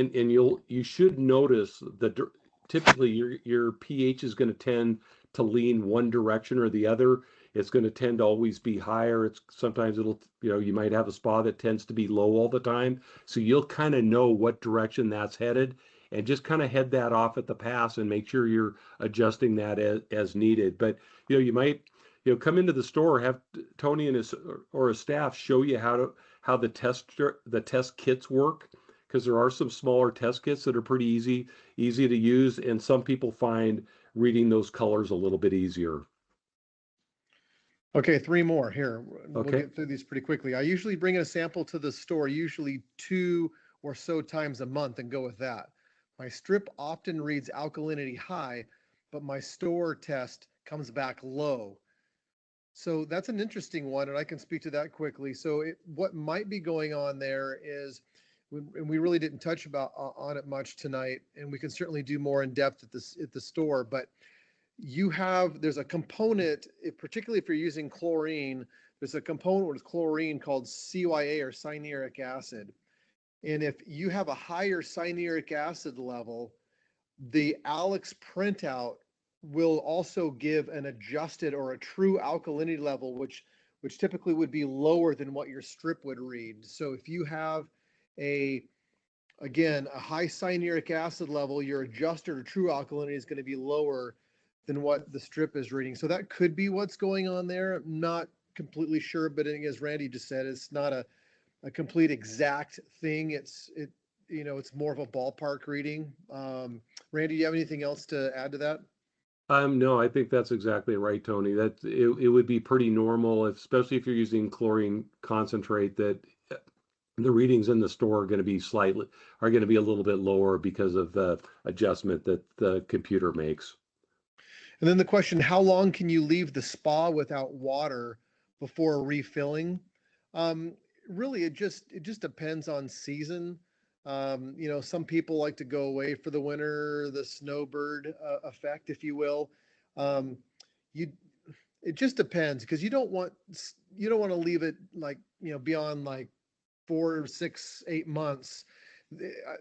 you should notice that typically your pH is going to tend to lean one direction or the other. it's going to tend to always be higher. It's sometimes it'll, you might have a spa that tends to be low all the time. So you'll kind of know what direction that's headed and just kind of head that off at the pass and make sure you're adjusting that as needed. But, you might, come into the store, have Tony and his staff show you how the test kits work, because there are some smaller test kits that are pretty easy to use, and some people find reading those colors a little bit easier. Okay, 3 more here. We'll Okay. get through these pretty quickly. I usually bring a sample to the store, usually 2 or so times a month, and go with that. My strip often reads alkalinity high, but my store test comes back low. So that's an interesting one, and I can speak to that quickly. So what might be going on there is, and we really didn't touch on it much tonight, and we can certainly do more in depth at the store, but there's a component, particularly if you're using chlorine, there's a component with chlorine called CYA, or cyanuric acid. And if you have a higher cyanuric acid level, the Alex printout will also give an adjusted or a true alkalinity level, which typically would be lower than what your strip would read. So if you have again, a high cyanuric acid level, your adjusted or true alkalinity is going to be lower than what the strip is reading. So that could be what's going on there. I'm not completely sure, but as Randy just said, it's not a complete exact thing. It's more of a ballpark reading. Randy, do you have anything else to add to that? No, I think that's exactly right, Tony. That it would be pretty normal, especially if you're using chlorine concentrate, that the readings in the store are going to be a little bit lower because of the adjustment that the computer makes. And then the question, how long can you leave the spa without water before refilling? Really, it just depends on season. Some people like to go away for the winter, the snowbird effect, if you will. It just depends, because you don't want to leave it beyond 4, 6, 8 months.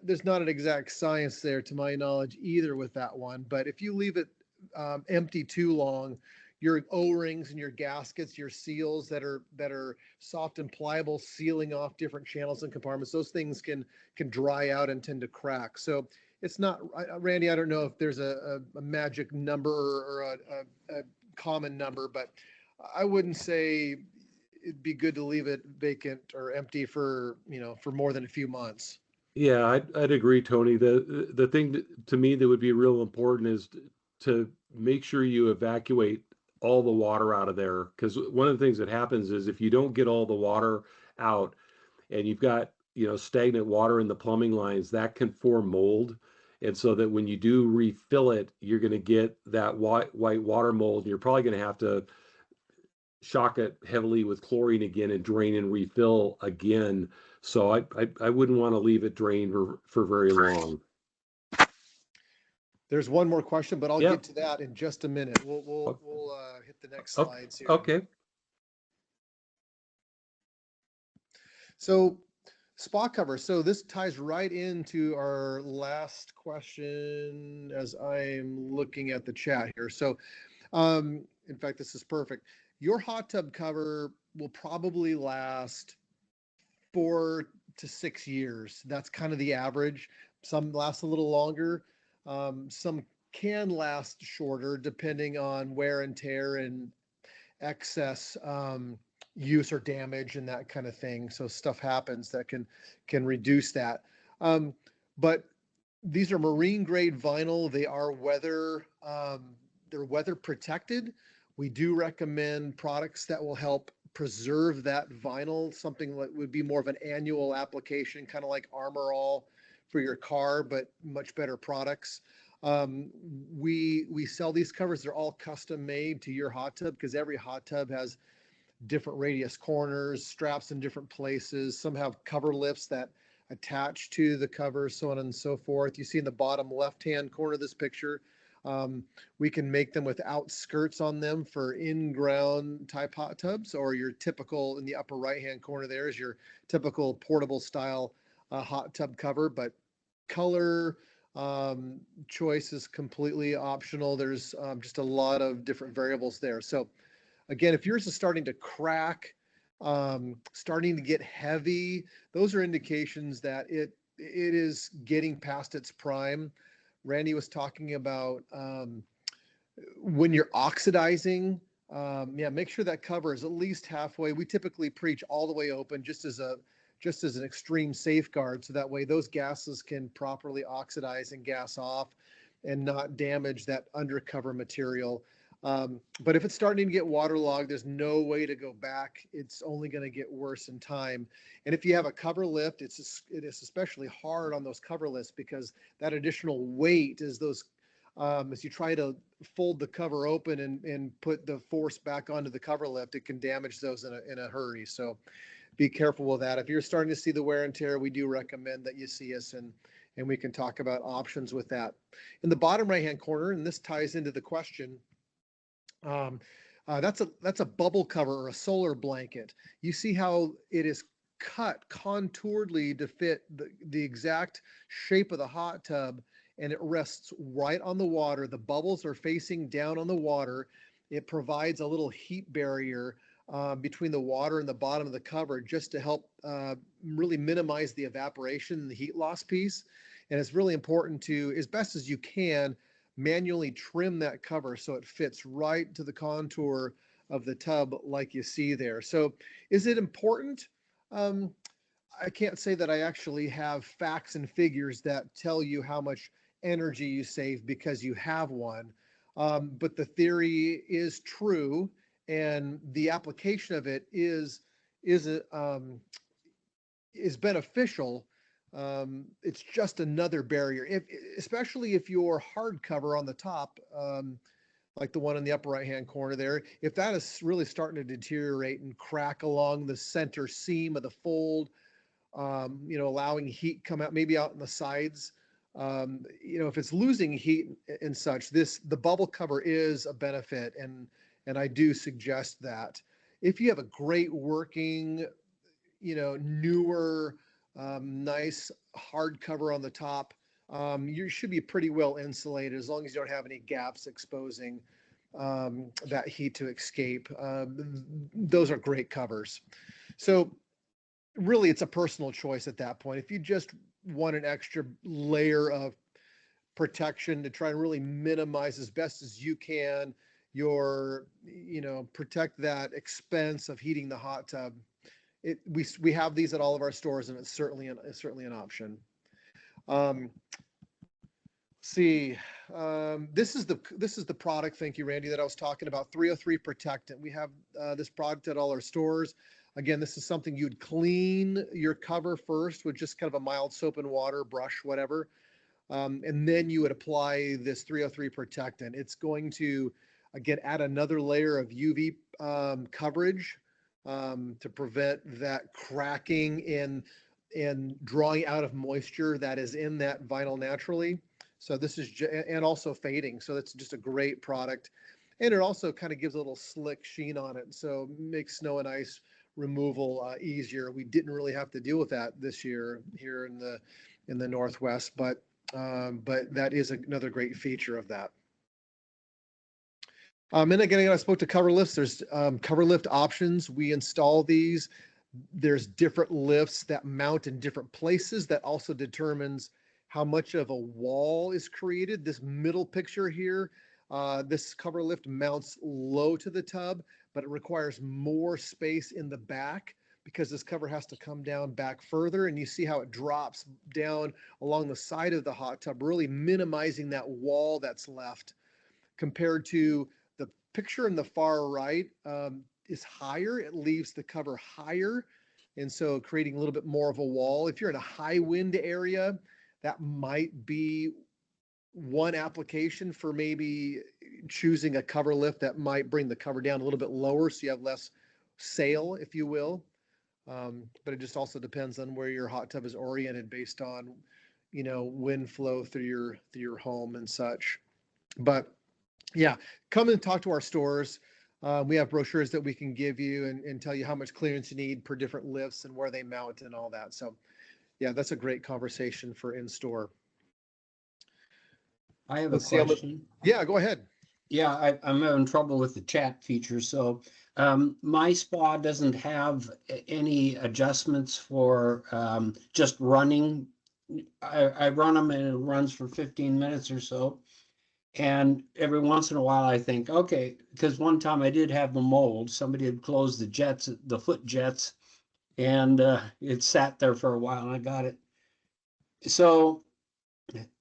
There's not an exact science there, to my knowledge, either with that one. But if you leave it empty too long, your O-rings and your gaskets, your seals that are soft and pliable, sealing off different channels and compartments, those things can dry out and tend to crack. So it's not, Randy, I don't know if there's a magic number or a common number, but I wouldn't say it'd be good to leave it vacant or empty for more than a few months. Yeah, I'd agree, Tony. The thing to me that would be real important is to make sure you evacuate all the water out of there, because one of the things that happens is if you don't get all the water out and you've got stagnant water in the plumbing lines, that can form mold, and so that when you do refill it, you're going to get that white water mold, and you're probably going to have to shock it heavily with chlorine again and drain and refill again. So I wouldn't want to leave it drained for very long. There's one more question, but I'll Yeah. get to that in just a minute. We'll hit the next slides here. Okay. So spa cover. So this ties right into our last question as I'm looking at the chat here. So in fact, this is perfect. Your hot tub cover will probably last 4 to 6 years. That's kind of the average. Some last a little longer. Some can last shorter depending on wear and tear and excess use or damage and that kind of thing. So stuff happens that can reduce that. But these are marine grade vinyl. They are they're weather protected. We do recommend products that will help preserve that vinyl, something that would be more of an annual application, kind of like Armor All for your car, but much better products. We sell these covers. They're all custom made to your hot tub, because every hot tub has different radius corners, straps in different places. Some have cover lifts that attach to the cover, so on and so forth. You see in the bottom left-hand corner of this picture, we can make them without skirts on them for in-ground type hot tubs, or your typical, in the upper right-hand corner there is your typical portable style hot tub cover. But color choice is completely optional. There's just a lot of different variables there. So Again, if yours is starting to crack, starting to get heavy, those are indications that it is getting past its prime. Randy was talking about when you're oxidizing, yeah, make sure that cover is at least halfway. We typically preach all the way open just as an extreme safeguard, so that way those gases can properly oxidize and gas off and not damage that undercover material. But if it's starting to get waterlogged, there's no way to go back. It's only going to get worse in time. And if you have a cover lift, it is especially hard on those cover lifts, because that additional weight is those, as you try to fold the cover open and put the force back onto the cover lift, it can damage those in a hurry. So be careful with that. If you're starting to see the wear and tear, we do recommend that you see us, and we can talk about options with that. In the bottom right-hand corner, and this ties into the question, that's a bubble cover or a solar blanket. You see how it is cut contouredly to fit the exact shape of the hot tub, and it rests right on the water. The bubbles are facing down on the water. It provides a little heat barrier between the water and the bottom of the cover, just to help really minimize the evaporation and the heat loss piece. And it's really important to, as best as you can, manually trim that cover so it fits right to the contour of the tub like you see there. So is it important? I can't say that I actually have facts and figures that tell you how much energy you save because you have one. But the theory is true, and the application of it is beneficial. It's just another barrier, especially if your hardcover on the top, like the one in the upper right-hand corner there, if that is really starting to deteriorate and crack along the center seam of the fold, allowing heat come out, maybe out in the sides, if it's losing heat and such, the bubble cover is a benefit, and I do suggest that. If you have a great working, newer, nice hard cover on the top, you should be pretty well insulated, as long as you don't have any gaps exposing that heat to escape. Those are great covers. So really, it's a personal choice at that point. If you just want an extra layer of protection to try and really minimize as best as you can protect that expense of heating the hot tub, we have these at all of our stores, and it's certainly an option. This is the product, thank you, Randy, that I was talking about, 303 Protectant. We have this product at all our stores. Again, this is something you'd clean your cover first with just kind of a mild soap and water, brush, whatever. And then you would apply this 303 Protectant. It's going to, again, add another layer of UV coverage to prevent that cracking and drawing out of moisture that is in that vinyl naturally. So this is, and also fading. So that's just a great product. And it also kind of gives a little slick sheen on it. So makes snow and ice removal easier. We didn't really have to deal with that this year here in the Northwest, but that is another great feature of that. And again, I spoke to cover lifts. There's cover lift options. We install these. There's different lifts that mount in different places. That also determines how much of a wall is created. This middle picture here, this cover lift mounts low to the tub, but it requires more space in the back because this cover has to come down back further. And you see how it drops down along the side of the hot tub, really minimizing that wall that's left, compared to the picture in the far right is higher. It leaves the cover higher, and so creating a little bit more of a wall. If you're in a high wind area, that might be one application for maybe choosing a cover lift that might bring the cover down a little bit lower, so you have less sail, if you will. But it just also depends on where your hot tub is oriented based on, wind flow through your home and such. But yeah, come and talk to our stores. We have brochures that we can give you and tell you how much clearance you need per different lifts and where they mount and all that. So yeah, that's a great conversation for in-store. I have a question. Yeah, go ahead. Yeah, I'm having trouble with the chat feature, so My spa doesn't have any adjustments for just running. I run them and it runs for 15 minutes or so. And every once in a while I think, okay, because one time I did have the mold. Somebody had closed the jets, the foot jets, and it sat there for a while and I got it. So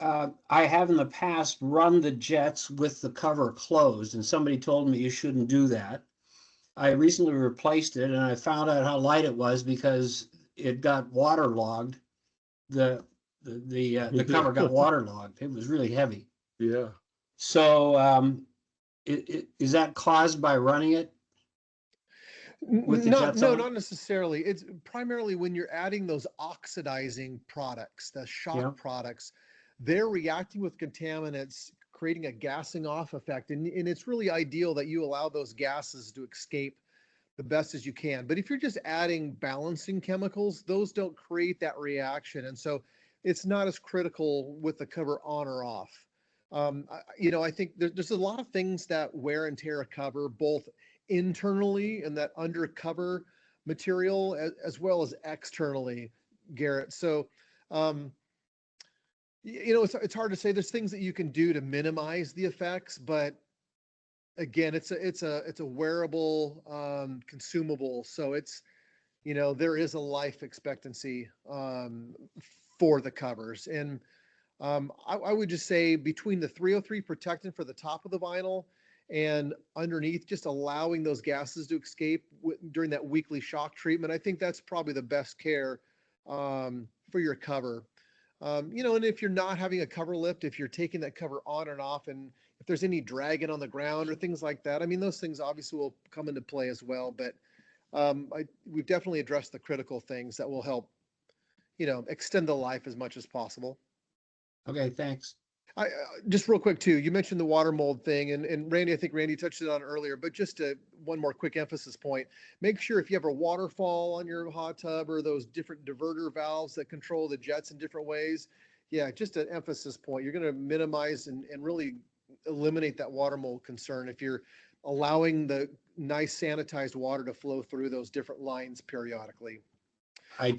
I have in the past run the jets with the cover closed, and somebody told me you shouldn't do that. I recently replaced it, and I found out how light it was because it got waterlogged. The cover got waterlogged. It was really heavy. Yeah. So is that caused by running it with the jets No, on? not necessarily. It's primarily when you're adding those oxidizing products, the shock Yeah. products, they're reacting with contaminants, creating a gassing off effect. And it's really ideal that you allow those gases to escape the best as you can. But if you're just adding balancing chemicals, those don't create that reaction. And so it's not as critical with the cover on or off. I think there's a lot of things that wear and tear a cover, both internally and that undercover material as well as externally, Garrett. So, um, it's hard to say. There's things that you can do to minimize the effects, but again, it's a wearable consumable, so there is a life expectancy for the covers. And I would just say between the 303 protectant for the top of the vinyl and underneath, just allowing those gases to escape during that weekly shock treatment, I think that's probably the best care for your cover. And if you're not having a cover lift, if you're taking that cover on and off, and if there's any dragging on the ground or things like that, I mean, those things obviously will come into play as well. But we've definitely addressed the critical things that will help, extend the life as much as possible. Okay, thanks. Just real quick too, you mentioned the water mold thing, and Randy, I think Randy touched it on earlier, but just one more quick emphasis point. Make sure if you have a waterfall on your hot tub or those different diverter valves that control the jets in different ways, yeah, just an emphasis point. You're going to minimize and really eliminate that water mold concern if you're allowing the nice sanitized water to flow through those different lines periodically. I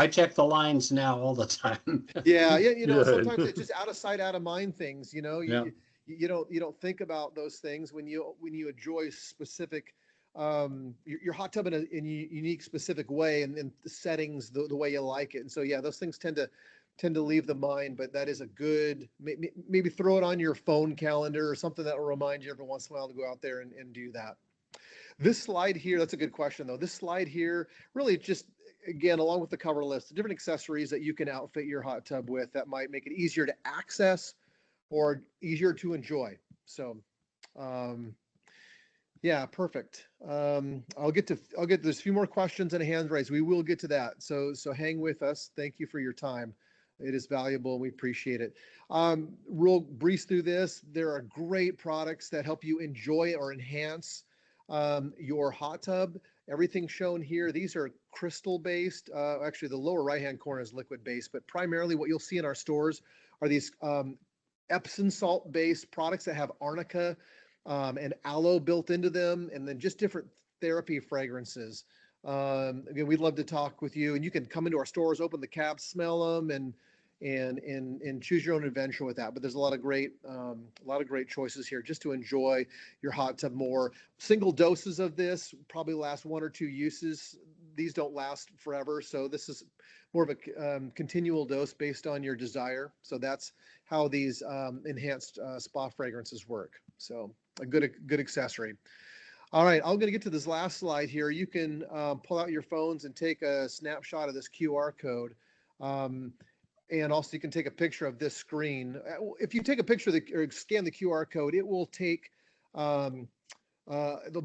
check the lines now all the time. Yeah, sometimes Yeah. it's just out of sight, out of mind things. Yeah. You don't think about those things when you enjoy specific your hot tub in a unique specific way and the settings the way you like it. And so yeah, those things tend to leave the mind, but that is a good, maybe throw it on your phone calendar or something that will remind you every once in a while to go out there and do that. This slide here, that's a good question though. This slide here really just, again, along with the cover list, the different accessories that you can outfit your hot tub with that might make it easier to access or easier to enjoy. So, yeah, perfect. I'll get there's a few more questions and a hand raised. We will get to that. So hang with us. Thank you for your time. It is valuable and we appreciate it. We'll breeze through this. There are great products that help you enjoy or enhance your hot tub. Everything shown here, these are crystal based. Actually, the lower right-hand corner is liquid based, but primarily what you'll see in our stores are these Epsom salt based products that have arnica and aloe built into them, and then just different therapy fragrances. Again, we'd love to talk with you, and you can come into our stores, open the caps, smell them, and choose your own adventure with that. But there's a lot of great choices here just to enjoy your hot tub more. Single doses of this probably last 1 or 2 uses. These don't last forever, so this is more of a continual dose based on your desire. So that's how these enhanced spa fragrances work. So a good accessory. All right, I'm going to get to this last slide here. You can pull out your phones and take a snapshot of this QR code. And also you can take a picture of this screen. If you take a picture or scan the QR code, it will take, there'll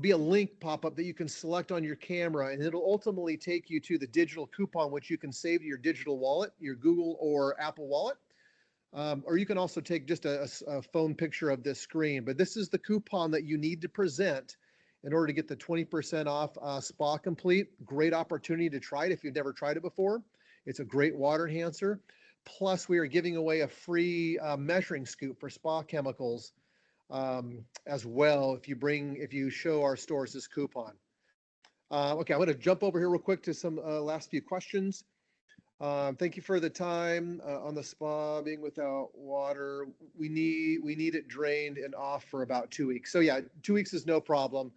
be a link pop up that you can select on your camera, and it'll ultimately take you to the digital coupon, which you can save to your digital wallet, your Google or Apple wallet. Or you can also take just a phone picture of this screen. But this is the coupon that you need to present in order to get the 20% off Spa Complete. Great opportunity to try it if you've never tried it before. It's a great water enhancer. Plus, we are giving away a free measuring scoop for spa chemicals as well if you show our stores this coupon. Okay, I'm going to jump over here real quick to some last few questions. Thank you for the time on the spa being without water. We need it drained and off for about 2 weeks. So yeah, 2 weeks is no problem.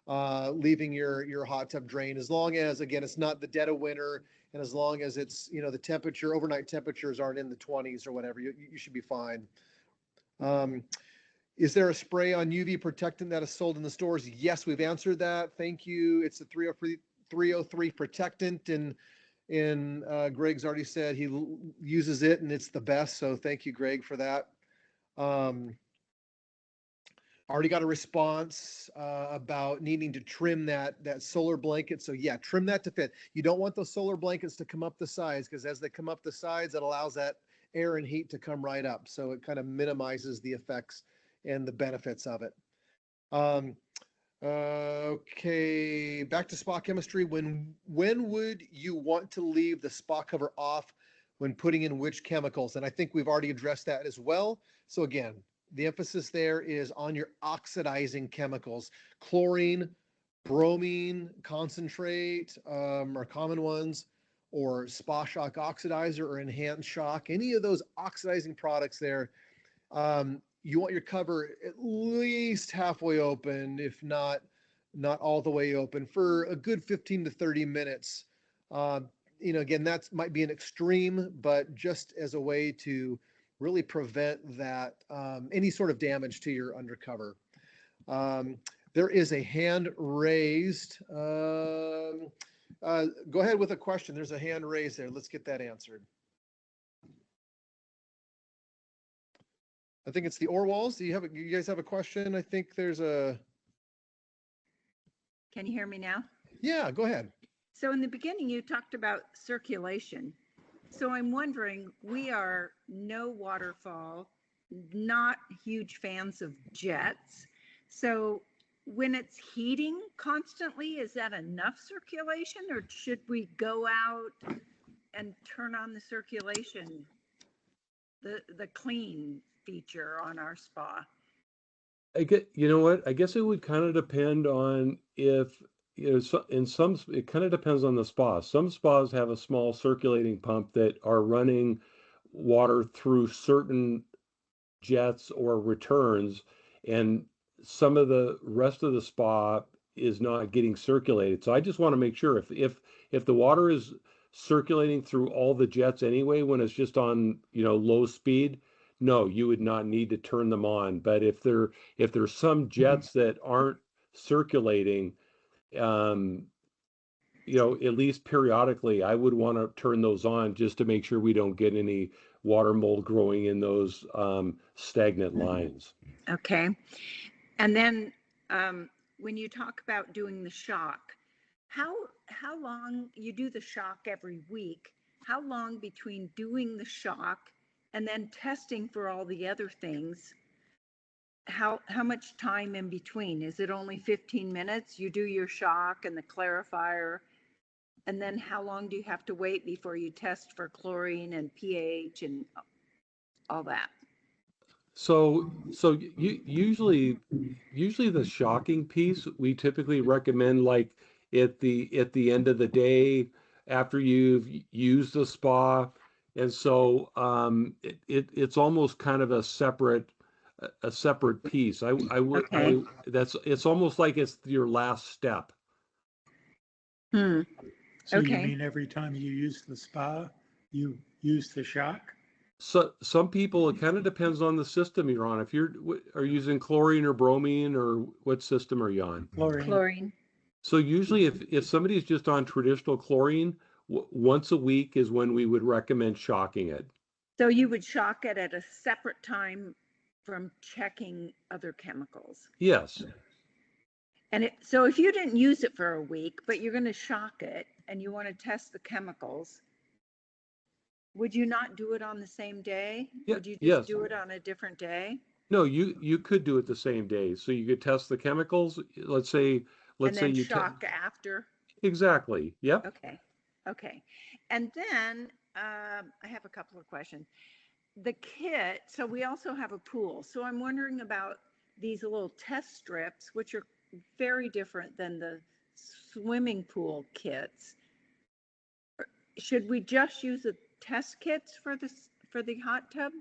Leaving your hot tub drained, as long as, again, it's not the dead of winter, and as long as it's, the temperature, overnight temperatures aren't in the 20s or whatever, you should be fine. Is there a spray on UV protectant that is sold in the stores? Yes, we've answered that. Thank you. It's a 303 protectant, and Greg's already said he uses it and it's the best. So thank you, Greg, for that. Already got a response about needing to trim that solar blanket. So yeah, trim that to fit. You don't want those solar blankets to come up the sides, because as they come up the sides, it allows that air and heat to come right up. So it kind of minimizes the effects and the benefits of it. Okay, back to spa chemistry. When would you want to leave the spa cover off when putting in which chemicals? And I think we've already addressed that as well. So again, the emphasis there is on your oxidizing chemicals. Chlorine, bromine concentrate are common ones, or spa shock oxidizer or enhanced shock. Any of those oxidizing products there, you want your cover at least halfway open, if not all the way open, for a good 15 to 30 minutes. Again, that might be an extreme, but just as a way to really prevent that any sort of damage to your undercover. There is a hand raised. Go ahead with a question. There's a hand raised there. Let's get that answered. I think it's the Orwalls. Do you guys have a question? I think there's a. Can you hear me now? Yeah, go ahead. So in the beginning, you talked about circulation. So I'm wondering, we are no waterfall, not huge fans of jets. So when it's heating constantly, is that enough circulation, or should we go out and turn on the circulation, the clean feature on our spa? You know what? I guess it would kind of depend on if, it kind of depends on the spa. Some spas have a small circulating pump that are running water through certain jets or returns, and some of the rest of the spa is not getting circulated. So I just want to make sure if the water is circulating through all the jets anyway, when it's just on, low speed, no, you would not need to turn them on. But if there's some jets that aren't circulating, at least periodically, I would want to turn those on just to make sure we don't get any water mold growing in those stagnant lines. Okay. And then when you talk about doing the shock, how long you do the shock every week? How long between doing the shock and then testing for all the other things? How much time in between? Is it only 15 minutes? You do your shock and the clarifier, and then how long do you have to wait before you test for chlorine and pH and all that? So usually the shocking piece we typically recommend, like at the end of the day after you've used the spa, and so it's almost kind of a separate piece. Okay. It's almost like it's your last step. So you Okay. mean every time you use the spa, you use the shock? So some people, it kind of depends on the system you're on. If are using chlorine or bromine, or what system are you on? Chlorine. So usually if somebody's just on traditional chlorine, once a week is when we would recommend shocking it. So you would shock it at a separate time from checking other chemicals. Yes. And so if you didn't use it for a week, but you're going to shock it and you want to test the chemicals, would you not do it on the same day? Yeah, Would you just yes. do it on a different day? No, you could do it the same day. So you could test the chemicals. Let's say And then you shock after? Exactly. Yep. Okay. And then I have a couple of questions. The kit, so we also have a pool. So I'm wondering about these little test strips, which are very different than the swimming pool kits. Should we just use the test kits for the hot tub?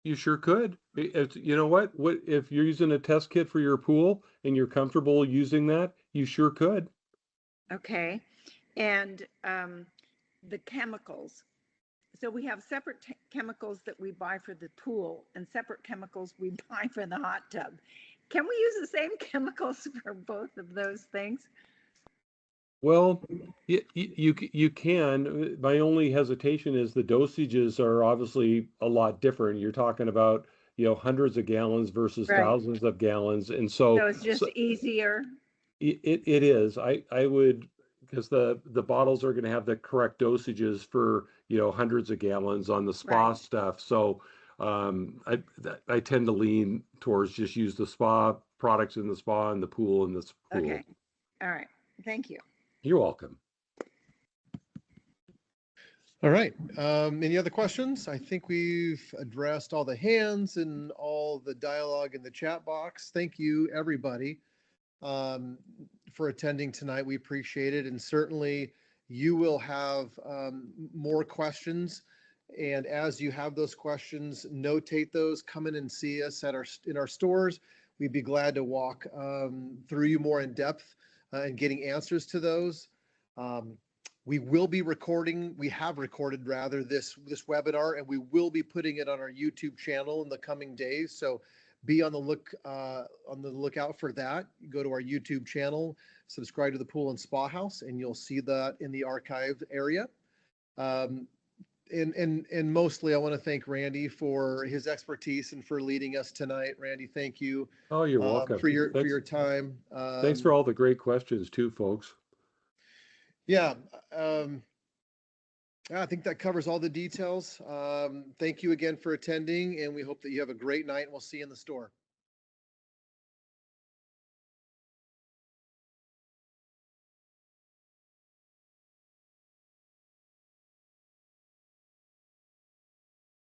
You sure could. You know what? What if you're using a test kit for your pool and you're comfortable using that? You sure could. Okay. And the chemicals. So we have separate chemicals that we buy for the pool and separate chemicals we buy for the hot tub. Can we use the same chemicals for both of those things? Well, you can. My only hesitation is the dosages are obviously a lot different. You're talking about, hundreds of gallons versus Right. thousands of gallons. And So so, it's just easier. it is. I would, because the bottles are going to have the correct dosages for, hundreds of gallons on the spa Right. stuff. So I tend to lean towards just use the spa products in the spa and the pool in this pool. Okay. All right. Thank you. You're welcome. All right. Any other questions? I think we've addressed all the hands and all the dialogue in the chat box. Thank you, everybody, for attending tonight. We appreciate it. And certainly you will have more questions. And as you have those questions, notate those, come in and see us in our stores. We'd be glad to walk through you more in depth and getting answers to those. We will be recording, we have recorded rather, this webinar, and we will be putting it on our YouTube channel in the coming days. So be on the lookout for that. Go to our YouTube channel, subscribe to the Pool and Spa House, and you'll see that in the archive area. And mostly I want to thank Randy for his expertise and for leading us tonight. Randy, thank you. Oh, you're welcome. For your time. Thanks for all the great questions too, folks. Yeah. I think that covers all the details. Thank you again for attending, and we hope that you have a great night, and we'll see you in the store.